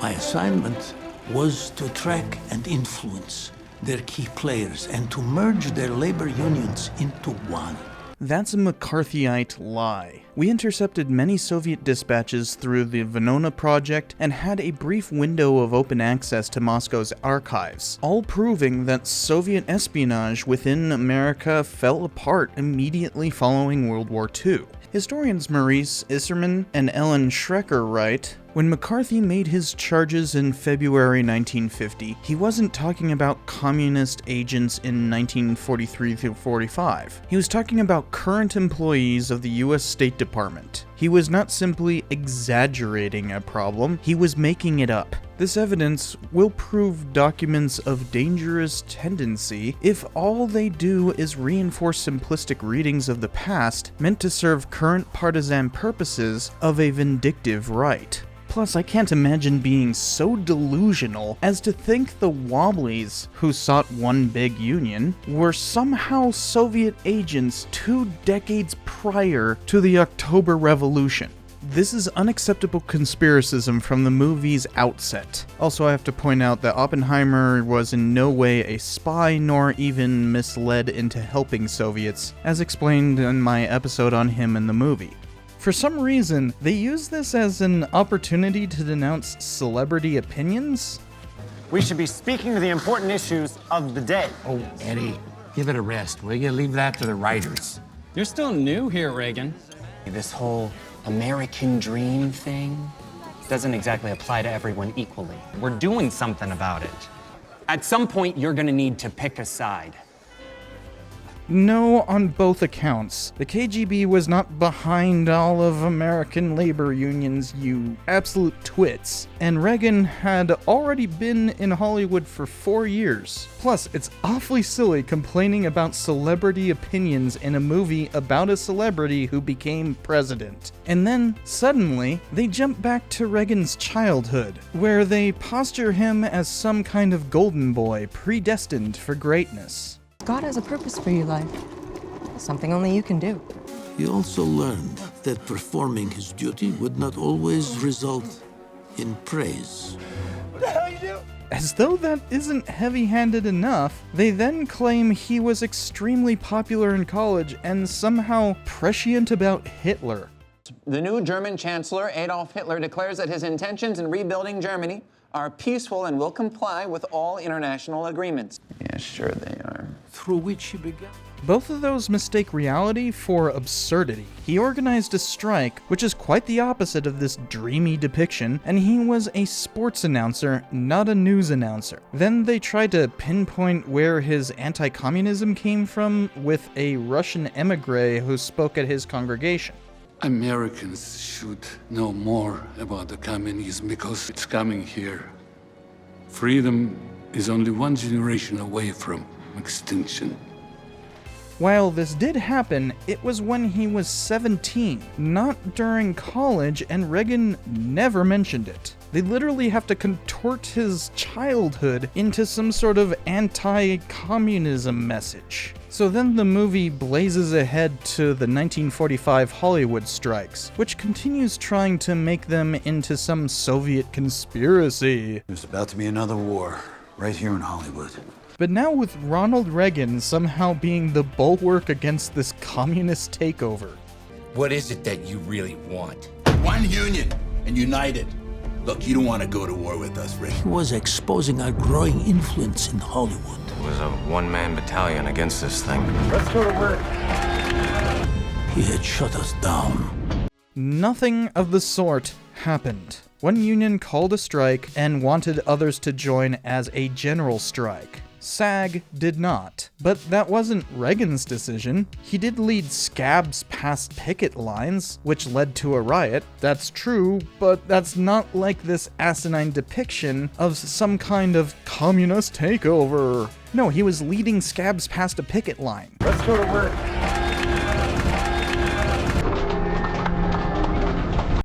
My assignment was to track and influence their key players and to merge their labor unions into one. That's a McCarthyite lie. We intercepted many Soviet dispatches through the Venona project and had a brief window of open access to Moscow's archives, all proving that Soviet espionage within America fell apart immediately following World War II. Historians Maurice Isserman and Ellen Schrecker write, when McCarthy made his charges in February 1950, he wasn't talking about communist agents in 1943-45. He was talking about current employees of the US State Department. He was not simply exaggerating a problem, he was making it up. This evidence will prove documents of dangerous tendency if all they do is reinforce simplistic readings of the past meant to serve current partisan purposes of a vindictive right. Plus, I can't imagine being so delusional as to think the Wobblies, who sought one big union, were somehow Soviet agents 2 decades prior to the October Revolution. This is unacceptable conspiracism from the movie's outset. Also, I have to point out that Oppenheimer was in no way a spy nor even misled into helping Soviets, as explained in my episode on him in the movie. For some reason, they use this as an opportunity to denounce celebrity opinions. We should be speaking to the important issues of the day. Oh, Eddie, give it a rest, will you? Leave that to the writers. You're still new here, Reagan. This whole American dream thing doesn't exactly apply to everyone equally. We're doing something about it. At some point, you're gonna need to pick a side. No, on both accounts. The KGB was not behind all of American labor unions, you absolute twits. And Reagan had already been in Hollywood for 4 years. Plus, it's awfully silly complaining about celebrity opinions in a movie about a celebrity who became president. And then, suddenly, they jump back to Reagan's childhood, where they posture him as some kind of golden boy predestined for greatness. God has a purpose for your life. Something only you can do. He also learned that performing his duty would not always result in praise. What the hell you do? As though that isn't heavy-handed enough, they then claim he was extremely popular in college and somehow prescient about Hitler. The new German Chancellor, Adolf Hitler, declares that his intentions in rebuilding Germany are peaceful and will comply with all international agreements. Yeah, sure they are. Through which he began. Both of those mistake reality for absurdity. He organized a strike, which is quite the opposite of this dreamy depiction, and he was a sports announcer, not a news announcer. Then they tried to pinpoint where his anti-communism came from with a Russian emigre who spoke at his congregation. Americans should know more about the communism because it's coming here. Freedom is only one generation away from extinction. While this did happen, it was when he was 17, not during college, and Reagan never mentioned it. They literally have to contort his childhood into some sort of anti-communism message. So then the movie blazes ahead to the 1945 Hollywood strikes, which continues trying to make them into some Soviet conspiracy. There's about to be another war, right here in Hollywood. But now with Ronald Reagan somehow being the bulwark against this communist takeover. What is it that you really want? One union and united. Look, you don't want to go to war with us, Rick. He was exposing our growing influence in Hollywood. It was a one-man battalion against this thing. Let's go to work. He had shut us down. Nothing of the sort happened. One union called a strike and wanted others to join as a general strike. SAG did not. But that wasn't Reagan's decision. He did lead scabs past picket lines, which led to a riot. That's true, but that's not like this asinine depiction of some kind of communist takeover. No, he was leading scabs past a picket line. Let's go to work.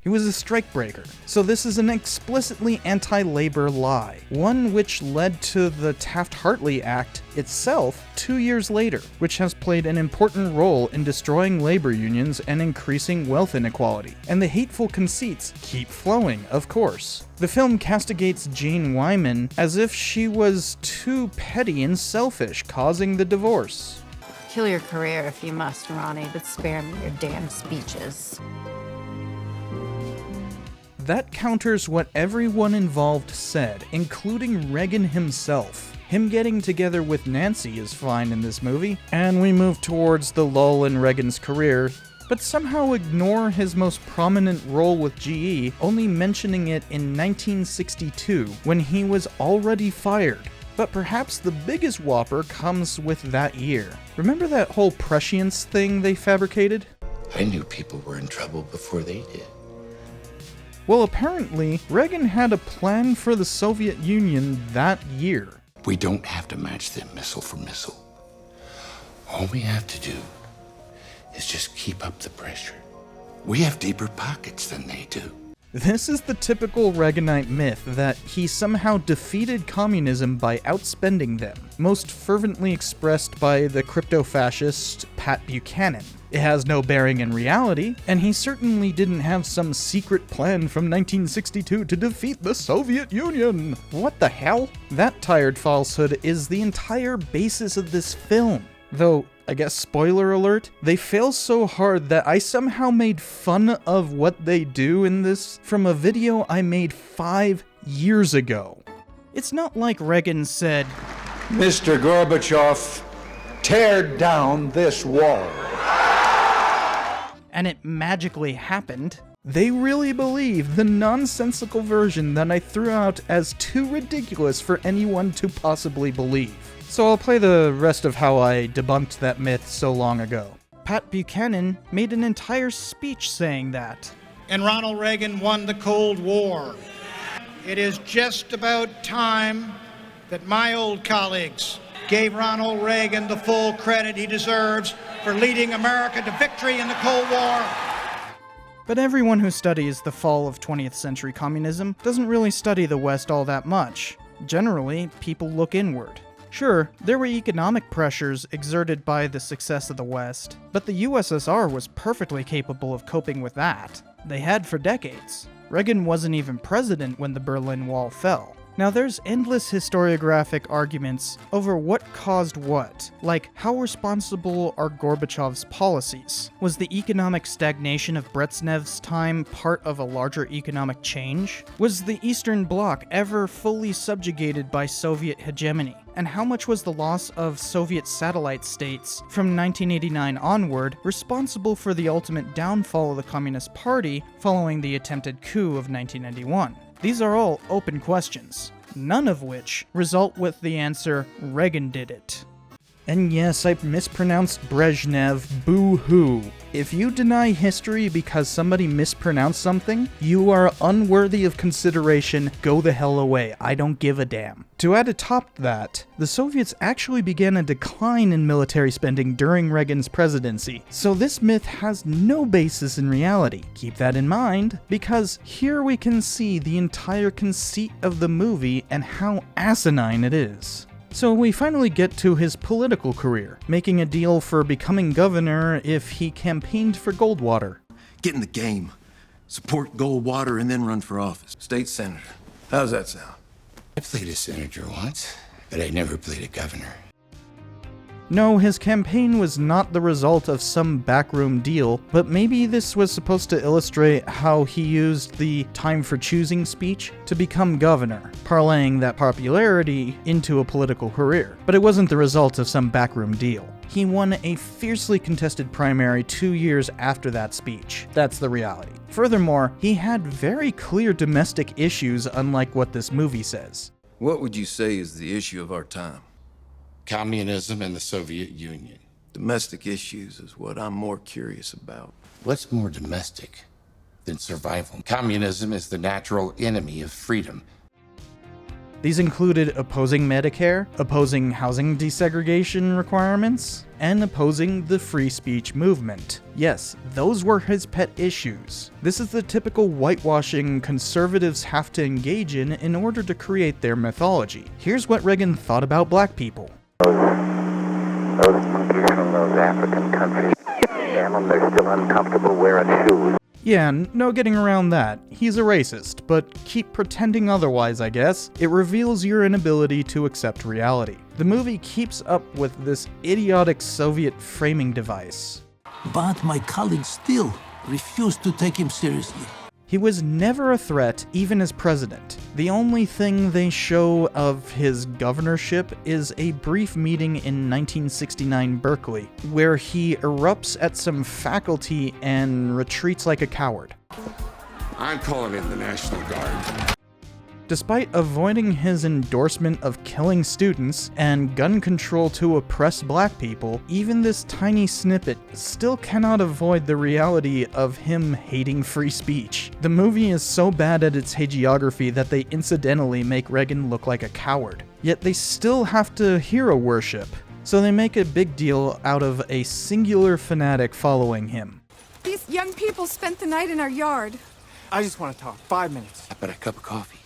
He was a strikebreaker, so this is an explicitly anti-labor lie, one which led to the Taft-Hartley Act itself 2 years later, which has played an important role in destroying labor unions and increasing wealth inequality. And the hateful conceits keep flowing, of course. The film castigates Jane Wyman as if she was too petty and selfish, causing the divorce. Kill your career if you must, Ronnie, but spare me your damn speeches. That counters what everyone involved said, including Reagan himself. Him getting together with Nancy is fine in this movie, and we move towards the lull in Reagan's career, but somehow ignore his most prominent role with GE, only mentioning it in 1962, when he was already fired. But perhaps the biggest whopper comes with that year. Remember that whole prescience thing they fabricated? I knew people were in trouble before they did. Well, apparently, Reagan had a plan for the Soviet Union that year. We don't have to match them missile for missile. All we have to do is just keep up the pressure. We have deeper pockets than they do. This is the typical Reaganite myth that he somehow defeated communism by outspending them, most fervently expressed by the crypto-fascist Pat Buchanan. It has no bearing in reality, and he certainly didn't have some secret plan from 1962 to defeat the Soviet Union. What the hell? That tired falsehood is the entire basis of this film. Though, I guess spoiler alert, they fail so hard that I somehow made fun of what they do in this from a video I made 5 years ago. It's not like Reagan said, Mr. Gorbachev, tear down this wall. And it magically happened. They really believe the nonsensical version that I threw out as too ridiculous for anyone to possibly believe. So I'll play the rest of how I debunked that myth so long ago. Pat Buchanan made an entire speech saying that. And Ronald Reagan won the Cold War. It is just about time that my old colleagues gave Ronald Reagan the full credit he deserves for leading America to victory in the Cold War. But everyone who studies the fall of 20th century communism doesn't really study the West all that much. Generally, people look inward. Sure, there were economic pressures exerted by the success of the West, but the USSR was perfectly capable of coping with that. They had for decades. Reagan wasn't even president when the Berlin Wall fell. Now there's endless historiographic arguments over what caused what, like how responsible are Gorbachev's policies? Was the economic stagnation of Brezhnev's time part of a larger economic change? Was the Eastern Bloc ever fully subjugated by Soviet hegemony? And how much was the loss of Soviet satellite states from 1989 onward responsible for the ultimate downfall of the Communist Party following the attempted coup of 1991? These are all open questions, none of which result with the answer, Reagan did it. And yes, I mispronounced Brezhnev, boo-hoo. If you deny history because somebody mispronounced something, you are unworthy of consideration, go the hell away, I don't give a damn. To add atop that, the Soviets actually began a decline in military spending during Reagan's presidency, so this myth has no basis in reality. Keep that in mind, because here we can see the entire conceit of the movie and how asinine it is. So we finally get to his political career, making a deal for becoming governor if he campaigned for Goldwater. Get in the game. Support Goldwater and then run for office. State senator. How's that sound? I played a senator once, but I never played a governor. No, his campaign was not the result of some backroom deal, but maybe this was supposed to illustrate how he used the time for choosing speech to become governor, parlaying that popularity into a political career. But it wasn't the result of some backroom deal. He won a fiercely contested primary 2 years after that speech. That's the reality. Furthermore, he had very clear domestic issues, unlike what this movie says. What would you say is the issue of our time? Communism and the Soviet Union. Domestic issues is what I'm more curious about. What's more domestic than survival? Communism is the natural enemy of freedom. These included opposing Medicare, opposing housing desegregation requirements, and opposing the free speech movement. Yes, those were his pet issues. This is the typical whitewashing conservatives have to engage in order to create their mythology. Here's what Reagan thought about black people. Those monkeys from those African countries, damn them, they're still uncomfortable wearing shoes. Yeah, no getting around that. He's a racist, but keep pretending otherwise, I guess. It reveals your inability to accept reality. The movie keeps up with this idiotic Soviet framing device. But my colleagues still refuse to take him seriously. He was never a threat, even as president. The only thing they show of his governorship is a brief meeting in 1969 Berkeley, where he erupts at some faculty and retreats like a coward. I'm calling in the National Guard. Despite avoiding his endorsement of killing students and gun control to oppress black people, even this tiny snippet still cannot avoid the reality of him hating free speech. The movie is so bad at its hagiography that they incidentally make Reagan look like a coward. Yet they still have to hero worship, so they make a big deal out of a singular fanatic following him. These young people spent the night in our yard. I just want to talk. 5 minutes. How about a cup of coffee?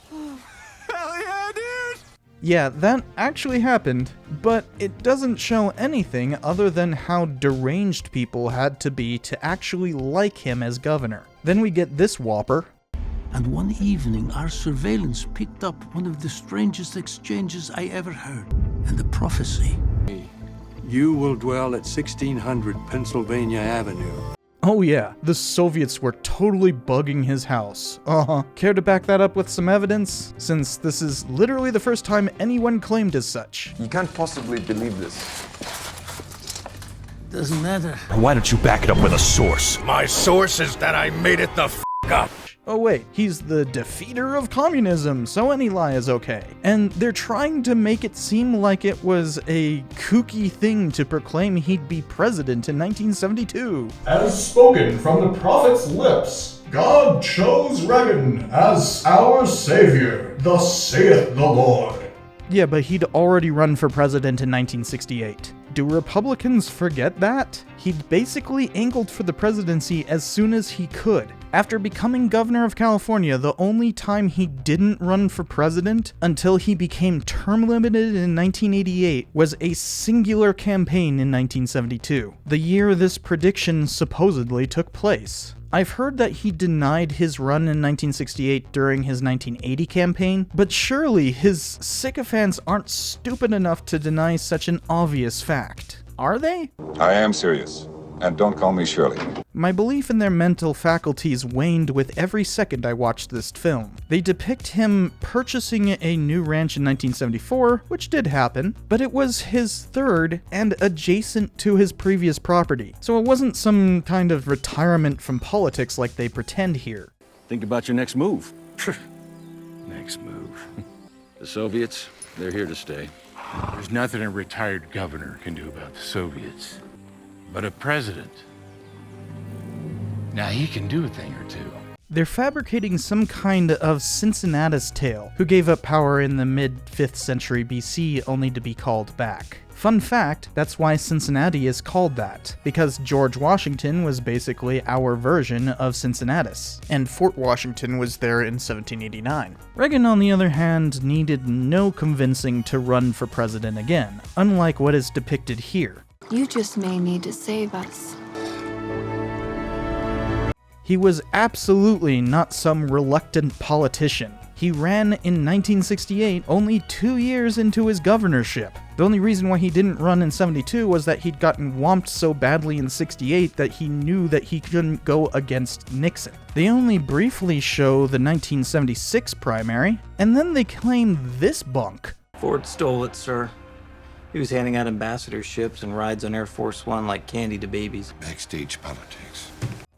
Hell yeah, dude! Yeah, that actually happened, but it doesn't show anything other than how deranged people had to be to actually like him as governor. Then we get this whopper. And one evening, our surveillance picked up one of the strangest exchanges I ever heard. And the prophecy. You will dwell at 1600 Pennsylvania Avenue. Oh yeah, the Soviets were totally bugging his house. Care to back that up with some evidence? Since this is literally the first time anyone claimed as such. You can't possibly believe this. Doesn't matter. Why don't you back it up with a source? My source is that I made it the f*** up. Oh wait, he's the defeater of communism, so any lie is okay. And they're trying to make it seem like it was a kooky thing to proclaim he'd be president in 1972. As spoken from the prophet's lips, God chose Reagan as our savior, thus saith the Lord. Yeah, but he'd already run for president in 1968. Do Republicans forget that? He'd basically angled for the presidency as soon as he could. After becoming governor of California, the only time he didn't run for president until he became term limited in 1988 was a singular campaign in 1972, the year this prediction supposedly took place. I've heard that he denied his run in 1968 during his 1980 campaign, but surely his sycophants aren't stupid enough to deny such an obvious fact. Are they? I am serious. And don't call me Shirley. My belief in their mental faculties waned with every second I watched this film. They depict him purchasing a new ranch in 1974, which did happen, but it was his third and adjacent to his previous property, so it wasn't some kind of retirement from politics like they pretend here. Think about your next move. Next move. The Soviets, they're here to stay. There's nothing a retired governor can do about the Soviets. But a president, now he can do a thing or two. They're fabricating some kind of Cincinnatus tale, who gave up power in the mid-5th century BC only to be called back. Fun fact, that's why Cincinnati is called that, because George Washington was basically our version of Cincinnatus, and Fort Washington was there in 1789. Reagan, on the other hand, needed no convincing to run for president again, unlike what is depicted here. You just may need to save us. He was absolutely not some reluctant politician. He ran in 1968, only 2 years into his governorship. The only reason why he didn't run in 72 was that he'd gotten whomped so badly in 68 that he knew that he couldn't go against Nixon. They only briefly show the 1976 primary, and then they claim this bunk. Ford stole it, sir. He was handing out ambassadorships and rides on Air Force One like candy to babies. Backstage politics.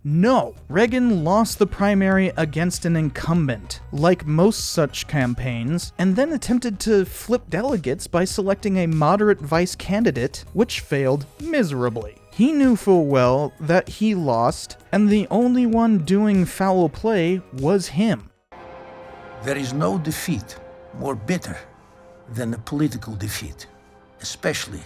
No, Reagan lost the primary against an incumbent, like most such campaigns, and then attempted to flip delegates by selecting a moderate vice candidate, which failed miserably. He knew full well that he lost, and the only one doing foul play was him. There is no defeat more bitter than a political defeat, especially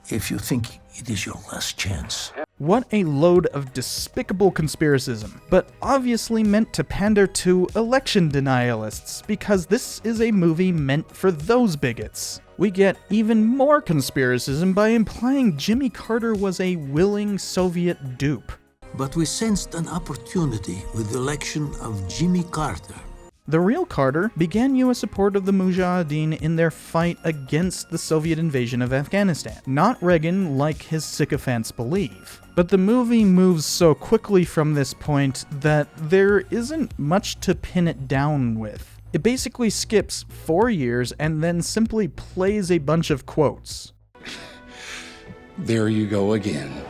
if you think it is your last chance. What a load of despicable conspiracism, but obviously meant to pander to election denialists, because this is a movie meant for those bigots. We get even more conspiracism by implying Jimmy Carter was a willing Soviet dupe. But we sensed an opportunity with the election of Jimmy Carter. The real Carter began U.S. support of the Mujahideen in their fight against the Soviet invasion of Afghanistan, not Reagan like his sycophants believe. But the movie moves so quickly from this point that there isn't much to pin it down with. It basically skips 4 years and then simply plays a bunch of quotes. There you go again.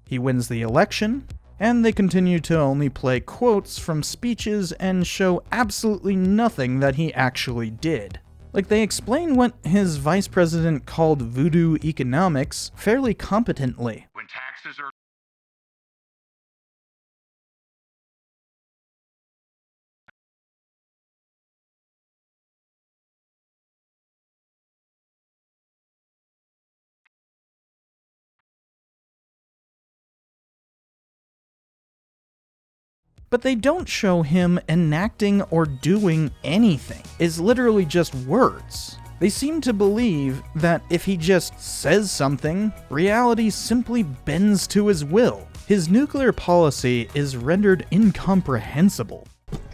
He wins the election, and they continue to only play quotes from speeches and show absolutely nothing that he actually did. Like, they explain what his vice president called voodoo economics fairly competently. When taxes are But they don't show him enacting or doing anything. It's literally just words. They seem to believe that if he just says something, reality simply bends to his will. His nuclear policy is rendered incomprehensible.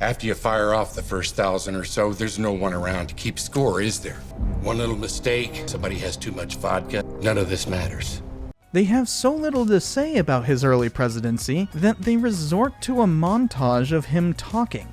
After you fire off the first 1,000 or so, there's no one around to keep score, is there? One little mistake, somebody has too much vodka, none of this matters. They have so little to say about his early presidency that they resort to a montage of him talking.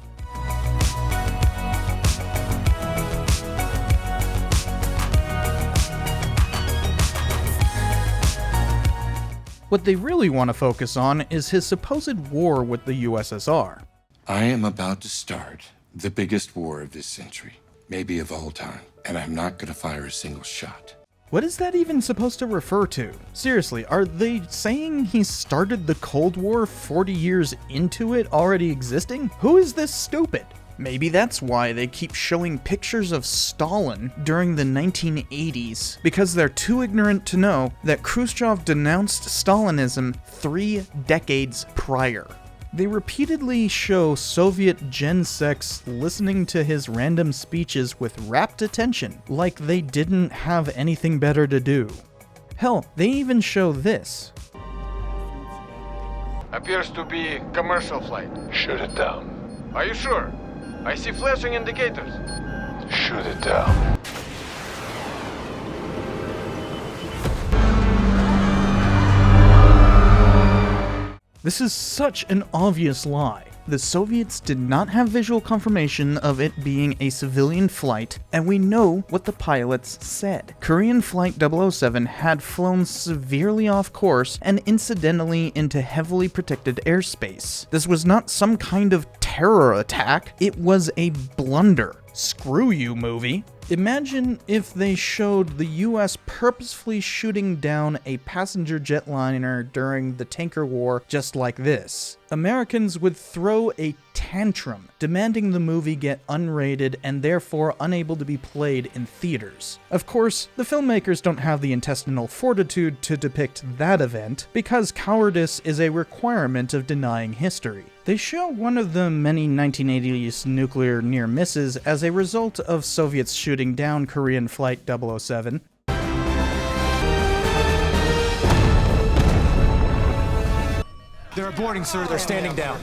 What they really want to focus on is his supposed war with the USSR. I am about to start the biggest war of this century, maybe of all time, and I'm not gonna fire a single shot. What is that even supposed to refer to? Seriously, are they saying he started the Cold War 40 years into it already existing? Who is this stupid? Maybe that's why they keep showing pictures of Stalin during the 1980s, because they're too ignorant to know that Khrushchev denounced Stalinism 3 decades prior. They repeatedly show Soviet Gen Sex listening to his random speeches with rapt attention, like they didn't have anything better to do. Hell, they even show this. Appears to be commercial flight. Shoot it down. Are you sure? I see flashing indicators. Shoot it down. This is such an obvious lie. The Soviets did not have visual confirmation of it being a civilian flight, and we know what the pilots said. Korean Flight 007 had flown severely off course and incidentally into heavily protected airspace. This was not some kind of terror attack, it was a blunder. Screw you, movie. Imagine if they showed the US purposefully shooting down a passenger jetliner during the tanker war just like this. Americans would throw a tantrum, demanding the movie get unrated and therefore unable to be played in theaters. Of course, the filmmakers don't have the intestinal fortitude to depict that event, because cowardice is a requirement of denying history. They show one of the many 1980s nuclear near misses as a result of Soviets shooting down Korean Flight 007. They're boarding, sir. They're standing down.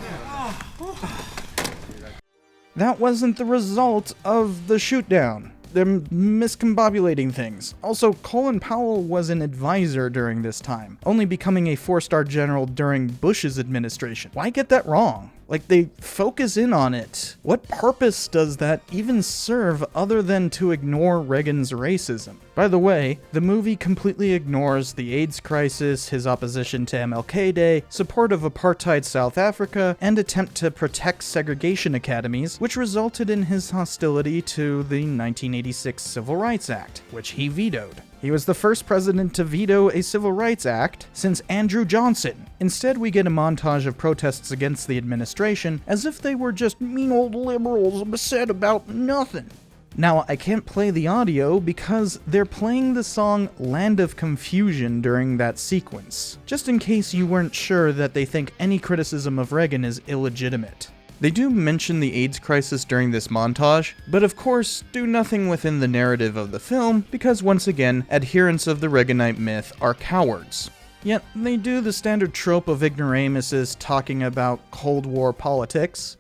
That wasn't the result of the shootdown. They're miscombobulating things. Also, Colin Powell was an advisor during this time, only becoming a 4-star general during Bush's administration. Why get that wrong? Like, they focus in on it. What purpose does that even serve other than to ignore Reagan's racism? By the way, the movie completely ignores the AIDS crisis, his opposition to MLK Day, support of apartheid South Africa, and attempt to protect segregation academies, which resulted in his hostility to the 1986 Civil Rights Act, which he vetoed. He was the first president to veto a Civil Rights Act since Andrew Johnson. Instead, we get a montage of protests against the administration as if they were just mean old liberals upset about nothing. Now, I can't play the audio because they're playing the song Land of Confusion during that sequence, just in case you weren't sure that they think any criticism of Reagan is illegitimate. They do mention the AIDS crisis during this montage, but of course do nothing within the narrative of the film because once again, adherents of the Reaganite myth are cowards. Yet they do the standard trope of ignoramuses talking about Cold War politics.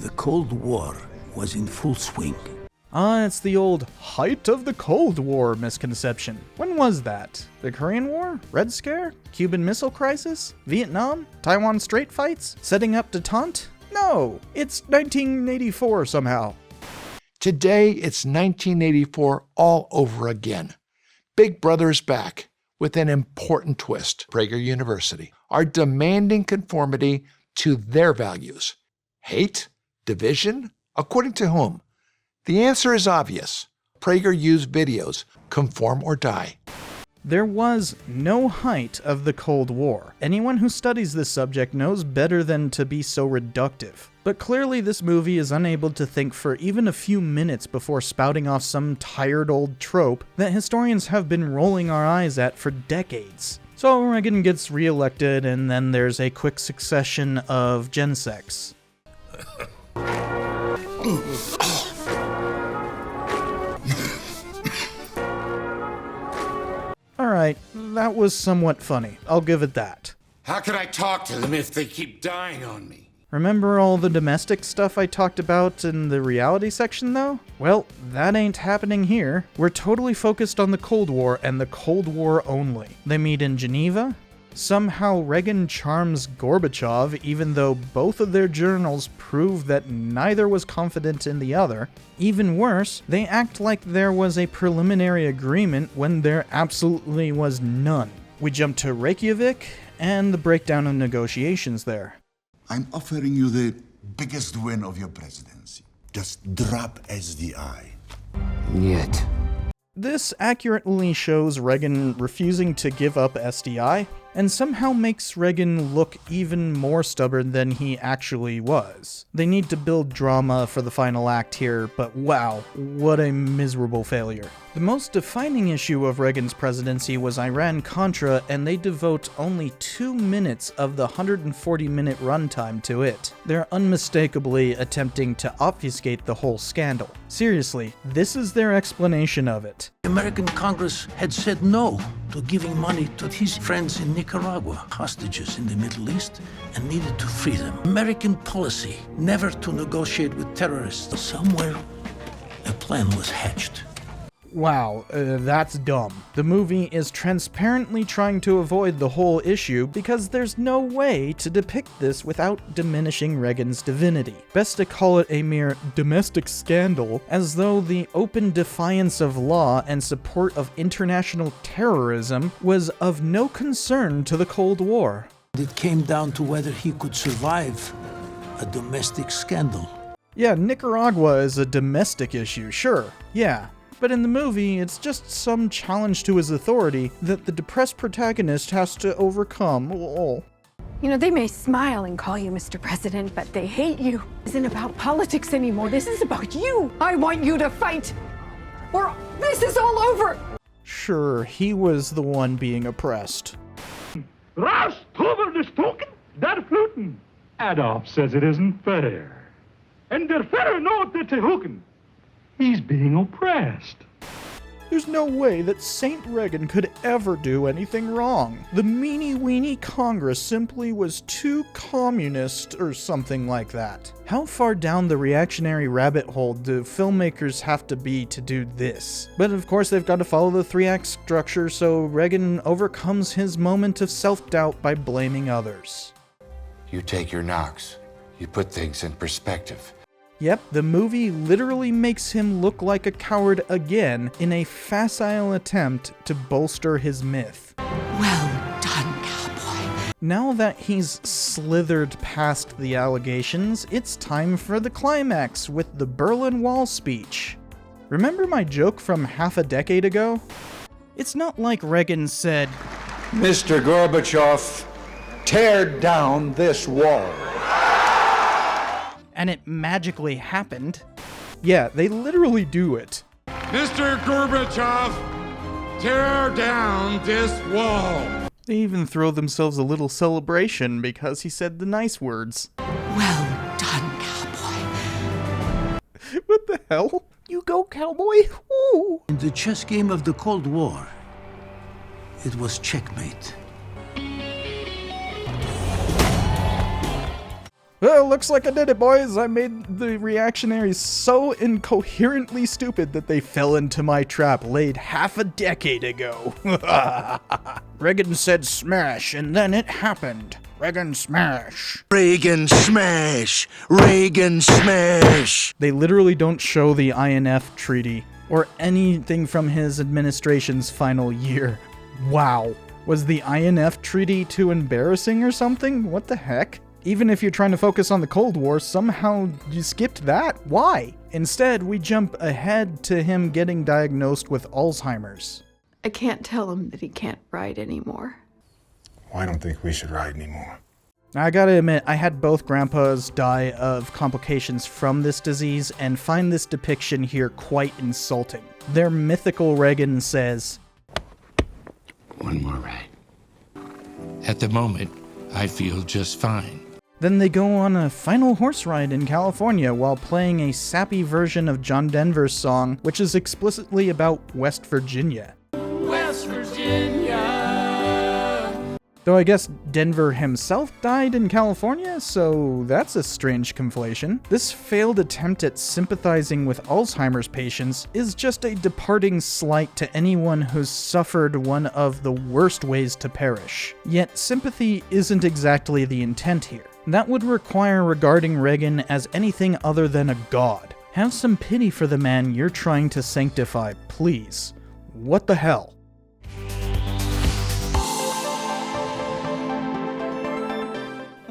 The Cold War was in full swing. It's the old height of the Cold War misconception. When was that? The Korean War? Red Scare? Cuban Missile Crisis? Vietnam? Taiwan Strait fights? Setting up detente? No, it's 1984 somehow. Today, it's 1984 all over again. Big Brother's back with an important twist. Prager University are demanding conformity to their values. Hate? Division? According to whom? The answer is obvious. Prager used videos. Conform or die. There was no height of the Cold War. Anyone who studies this subject knows better than to be so reductive. But clearly this movie is unable to think for even a few minutes before spouting off some tired old trope that historians have been rolling our eyes at for decades. So Reagan gets reelected and then there's a quick succession of Gen Sex. Alright, that was somewhat funny. I'll give it that. How could I talk to them if they keep dying on me? Remember all the domestic stuff I talked about in the reality section though? Well, that ain't happening here. We're totally focused on the Cold War and the Cold War only. They meet in Geneva. Somehow Reagan charms Gorbachev even though both of their journals prove that neither was confident in the other. Even worse, they act like there was a preliminary agreement when there absolutely was none. We jump to Reykjavik, and the breakdown of negotiations there. I'm offering you the biggest win of your presidency. Just drop SDI. Yet. This accurately shows Reagan refusing to give up SDI, and somehow makes Reagan look even more stubborn than he actually was. They need to build drama for the final act here, but wow, what a miserable failure. The most defining issue of Reagan's presidency was Iran-Contra, and they devote only 2 minutes of the 140-minute runtime to it. They're unmistakably attempting to obfuscate the whole scandal. Seriously, this is their explanation of it. The American Congress had said no to giving money to his friends in Nicaragua, hostages in the Middle East, and needed to free them. American policy, never to negotiate with terrorists. Somewhere, a plan was hatched. Wow, that's dumb. The movie is transparently trying to avoid the whole issue because there's no way to depict this without diminishing Reagan's divinity. Best to call it a mere domestic scandal, as though the open defiance of law and support of international terrorism was of no concern to the Cold War. It came down to whether he could survive a domestic scandal. Yeah, Nicaragua is a domestic issue, sure, yeah. But in the movie, it's just some challenge to his authority that the depressed protagonist has to overcome. Oh. You know, they may smile and call you Mr. President, but they hate you. This isn't about politics anymore. This is about you. I want you to fight, or this is all over. Sure, he was the one being oppressed. Raus, Tober des Token, der Fluten. Adolf says it isn't fair. And der Ferrer not that hooken. He's being oppressed. There's no way that Saint Reagan could ever do anything wrong. The meanie-weenie Congress simply was too communist or something like that. How far down the reactionary rabbit hole do filmmakers have to be to do this? But of course they've got to follow the 3-act structure, so Reagan overcomes his moment of self-doubt by blaming others. You take your knocks. You put things in perspective. Yep, the movie literally makes him look like a coward again in a facile attempt to bolster his myth. Well done, cowboy. Now that he's slithered past the allegations, it's time for the climax with the Berlin Wall speech. Remember my joke from half a decade ago? It's not like Reagan said, Mr. Gorbachev, tear down this wall. And it magically happened. Yeah, they literally do it. Mr. Gorbachev, tear down this wall. They even throw themselves a little celebration because he said the nice words. Well done, cowboy. What the hell? You go, cowboy? Ooh. In the chess game of the Cold War, it was checkmate. Well, looks like I did it, boys. I made the reactionaries so incoherently stupid that they fell into my trap laid half a decade ago. Reagan said smash, and then it happened. Reagan smash. Reagan smash. Reagan smash. They literally don't show the INF treaty or anything from his administration's final year. Wow. Was the INF treaty too embarrassing or something? What the heck? Even if you're trying to focus on the Cold War, somehow you skipped that? Why? Instead, we jump ahead to him getting diagnosed with Alzheimer's. I can't tell him that he can't ride anymore. Well, I don't think we should ride anymore. I gotta admit, I had both grandpas die of complications from this disease and find this depiction here quite insulting. Their mythical Reagan says, One more ride. At the moment, I feel just fine. Then they go on a final horse ride in California while playing a sappy version of John Denver's song, which is explicitly about West Virginia. West Virginia. Though I guess Denver himself died in California, so that's a strange conflation. This failed attempt at sympathizing with Alzheimer's patients is just a departing slight to anyone who's suffered one of the worst ways to perish. Yet sympathy isn't exactly the intent here. That would require regarding Reagan as anything other than a god. Have some pity for the man you're trying to sanctify, please. What the hell?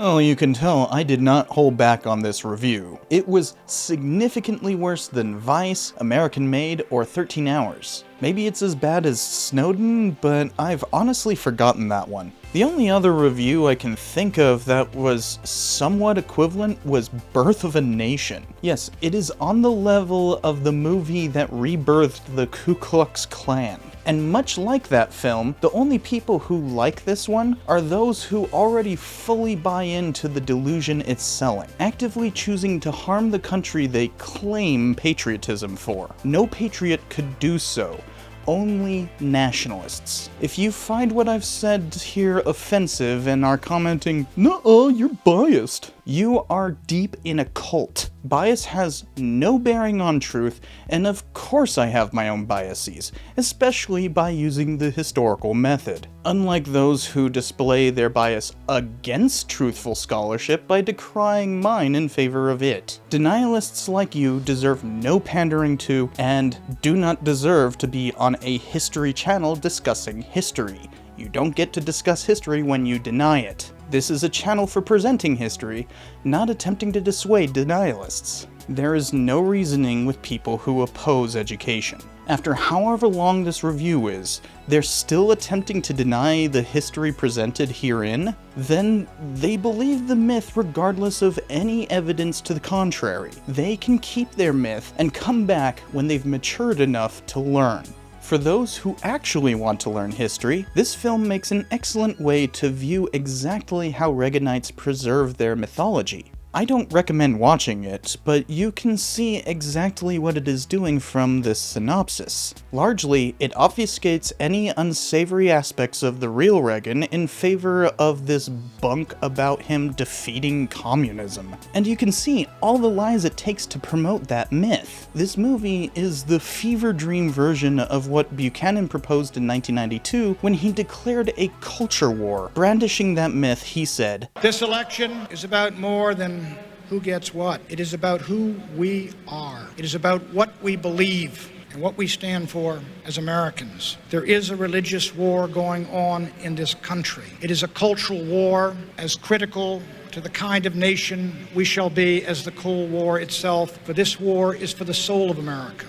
Oh, you can tell I did not hold back on this review. It was significantly worse than Vice, American Made, or 13 Hours. Maybe it's as bad as Snowden, but I've honestly forgotten that one. The only other review I can think of that was somewhat equivalent was Birth of a Nation. Yes, it is on the level of the movie that rebirthed the Ku Klux Klan. And much like that film, the only people who like this one are those who already fully buy into the delusion it's selling, actively choosing to harm the country they claim patriotism for. No patriot could do so. Only nationalists. If you find what I've said here offensive and are commenting, "Nuh-uh, you're biased," you are deep in a cult. Bias has no bearing on truth, and of course I have my own biases, especially by using the historical method. Unlike those who display their bias against truthful scholarship by decrying mine in favor of it. Denialists like you deserve no pandering to, and do not deserve to be on a history channel discussing history. You don't get to discuss history when you deny it. This is a channel for presenting history, not attempting to dissuade denialists. There is no reasoning with people who oppose education. After however long this review is, they're still attempting to deny the history presented herein? Then they believe the myth regardless of any evidence to the contrary. They can keep their myth and come back when they've matured enough to learn. For those who actually want to learn history, this film makes an excellent way to view exactly how Reaganites preserve their mythology. I don't recommend watching it, but you can see exactly what it is doing from this synopsis. Largely, it obfuscates any unsavory aspects of the real Reagan in favor of this bunk about him defeating communism. And you can see all the lies it takes to promote that myth. This movie is the fever dream version of what Buchanan proposed in 1992 when he declared a culture war. Brandishing that myth, he said, "This election is about more than who gets what. It is about who we are. It is about what we believe and what we stand for as Americans. There is a religious war going on in this country. It is a cultural war as critical to the kind of nation we shall be as the Cold War itself, for this war is for the soul of America."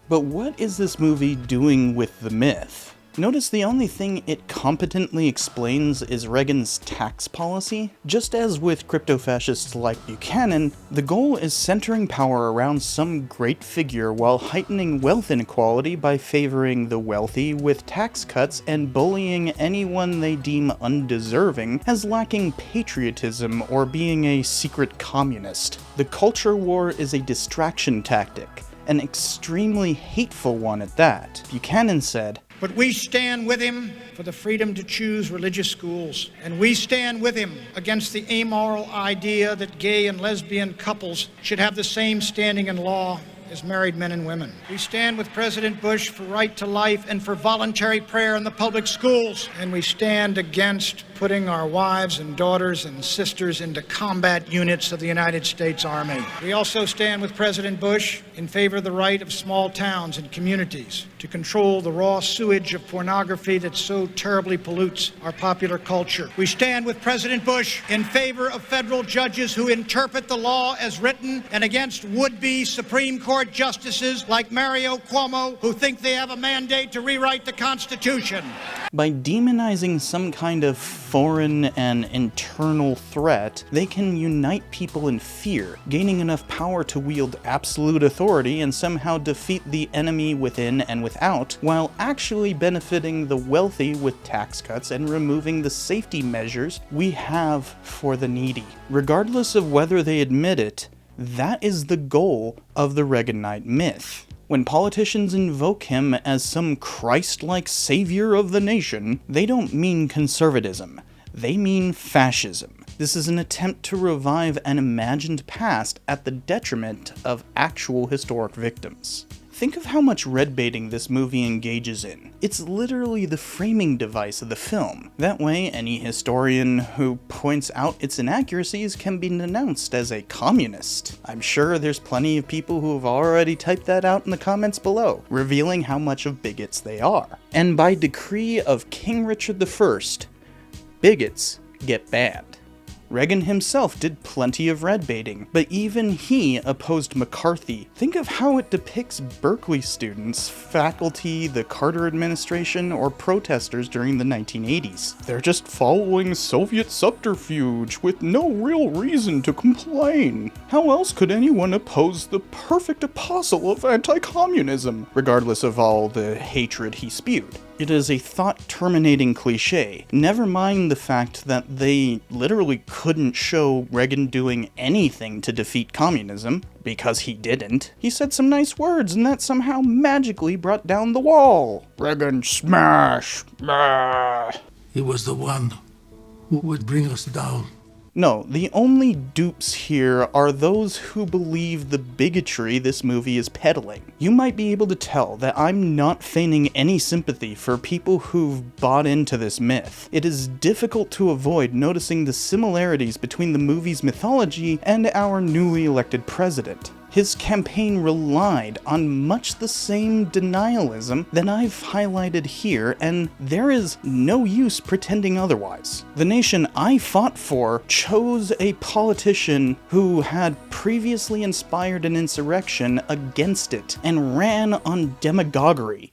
But what is this movie doing with the myth? Notice the only thing it competently explains is Reagan's tax policy. Just as with crypto-fascists like Buchanan, the goal is centering power around some great figure while heightening wealth inequality by favoring the wealthy with tax cuts and bullying anyone they deem undeserving as lacking patriotism or being a secret communist. The culture war is a distraction tactic, an extremely hateful one at that. Buchanan said, "But we stand with him for the freedom to choose religious schools. And we stand with him against the amoral idea that gay and lesbian couples should have the same standing in law as married men and women. We stand with President Bush for right to life and for voluntary prayer in the public schools. And we stand against putting our wives and daughters and sisters into combat units of the United States Army. We also stand with President Bush in favor of the right of small towns and communities to control the raw sewage of pornography that so terribly pollutes our popular culture. We stand with President Bush in favor of federal judges who interpret the law as written and against would-be Supreme Court justices like Mario Cuomo who think they have a mandate to rewrite the Constitution." By demonizing some kind of foreign and internal threat, they can unite people in fear, gaining enough power to wield absolute authority and somehow defeat the enemy within and without, while actually benefiting the wealthy with tax cuts and removing the safety measures we have for the needy. Regardless of whether they admit it, that is the goal of the Reaganite myth. When politicians invoke him as some Christ-like savior of the nation, they don't mean conservatism. They mean fascism. This is an attempt to revive an imagined past at the detriment of actual historic victims. Think of how much red baiting this movie engages in. It's literally the framing device of the film. That way, any historian who points out its inaccuracies can be denounced as a communist. I'm sure there's plenty of people who have already typed that out in the comments below, revealing how much of bigots they are. And by decree of King Richard I, bigots get banned. Reagan himself did plenty of red baiting, but even he opposed McCarthy. Think of how it depicts Berkeley students, faculty, the Carter administration, or protesters during the 1980s. They're just following Soviet subterfuge with no real reason to complain. How else could anyone oppose the perfect apostle of anti-communism, regardless of all the hatred he spewed? It is a thought-terminating cliche, never mind the fact that they literally couldn't show Reagan doing anything to defeat communism, because he didn't. He said some nice words, and that somehow magically brought down the wall. Reagan smash! Ah. He was the one who would bring us down. No, the only dupes here are those who believe the bigotry this movie is peddling. You might be able to tell that I'm not feigning any sympathy for people who've bought into this myth. It is difficult to avoid noticing the similarities between the movie's mythology and our newly elected president. His campaign relied on much the same denialism that I've highlighted here, and there is no use pretending otherwise. The nation I fought for chose a politician who had previously inspired an insurrection against it and ran on demagoguery.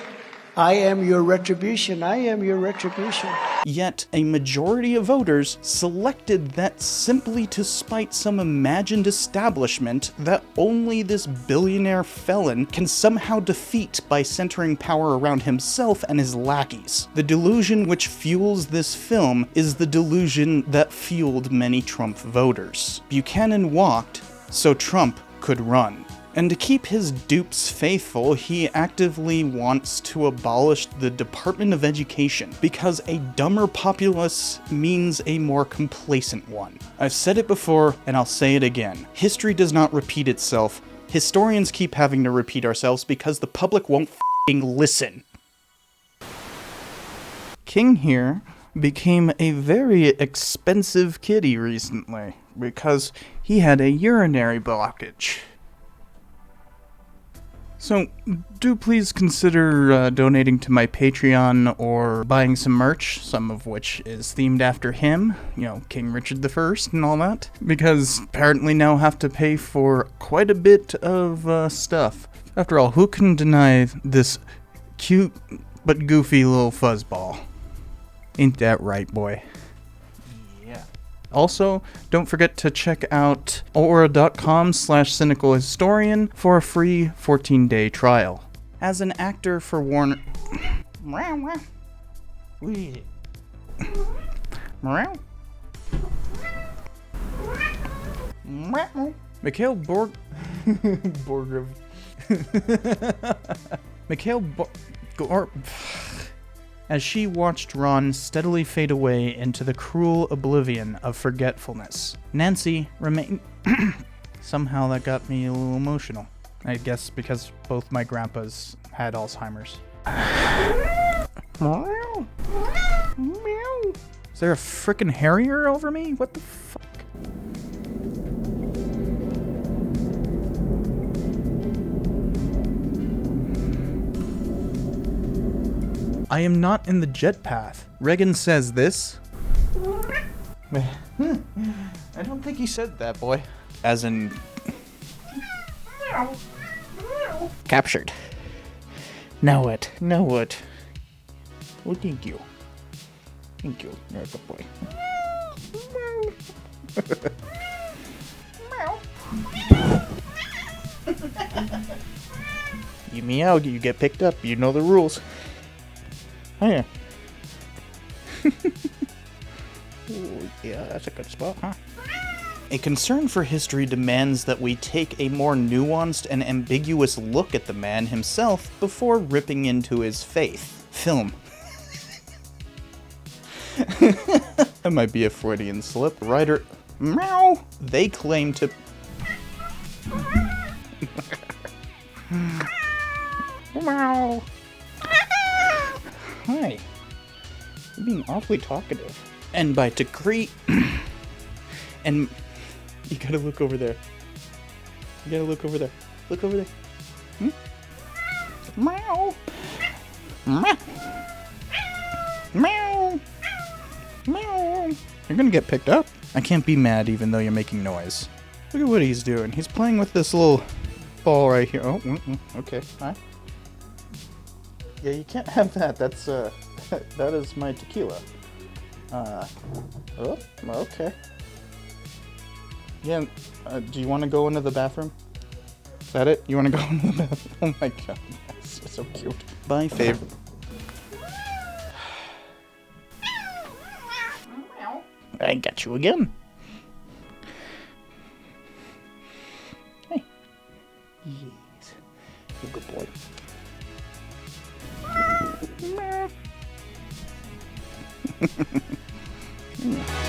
I am your retribution. I am your retribution. Yet, a majority of voters selected that simply to spite some imagined establishment that only this billionaire felon can somehow defeat by centering power around himself and his lackeys. The delusion which fuels this film is the delusion that fueled many Trump voters. Buchanan walked so Trump could run. And to keep his dupes faithful, he actively wants to abolish the Department of Education, because a dumber populace means a more complacent one. I've said it before, and I'll say it again. History does not repeat itself. Historians keep having to repeat ourselves because the public won't f***ing listen. King here became a very expensive kitty recently, because he had a urinary blockage. So, do please consider donating to my Patreon or buying some merch, some of which is themed after him, you know, King Richard I and all that, because apparently now have to pay for quite a bit of stuff. After all, who can deny this cute but goofy little fuzzball? Ain't that right, boy? Also, don't forget to check out aura.com/cynicalhistorian for a free 14-day trial. As an actor for Warner... Mikhail Borgov... Mikhail as she watched Ron steadily fade away into the cruel oblivion of forgetfulness. Nancy remained... Somehow that got me a little emotional. I guess because both my grandpas had Alzheimer's. Is there a frickin' Harrier over me? What the fuck? I am not in the jet path. Reagan says this. I don't think he said that, boy. As in... Captured. Now what? Now what? Well, thank you. Thank you. You're a good boy. You meow, you get picked up. You know the rules. Oh, yeah. Ooh, yeah, that's a good spot, huh? A concern for history demands that we take a more nuanced and ambiguous look at the man himself before ripping into his faith. Film. That might be a Freudian slip. Writer... Meow! They claim to... Meow! Hi. You're being awfully talkative. And by decree... and... You gotta look over there. You gotta look over there. Look over there. Hmm? Meow! Meow! Meow! Meow! You're gonna get picked up. I can't be mad even though you're making noise. Look at what he's doing. He's playing with this little ball right here. Oh, okay. Hi. Yeah, you can't have that. That's, that is my tequila. Oh, okay. Yeah, do you want to go into the bathroom? Is that it? You want to go into the bathroom? Oh my god, that's so cute. My favorite. I got you again. Hey. Yes. You're a good boy. Yeah.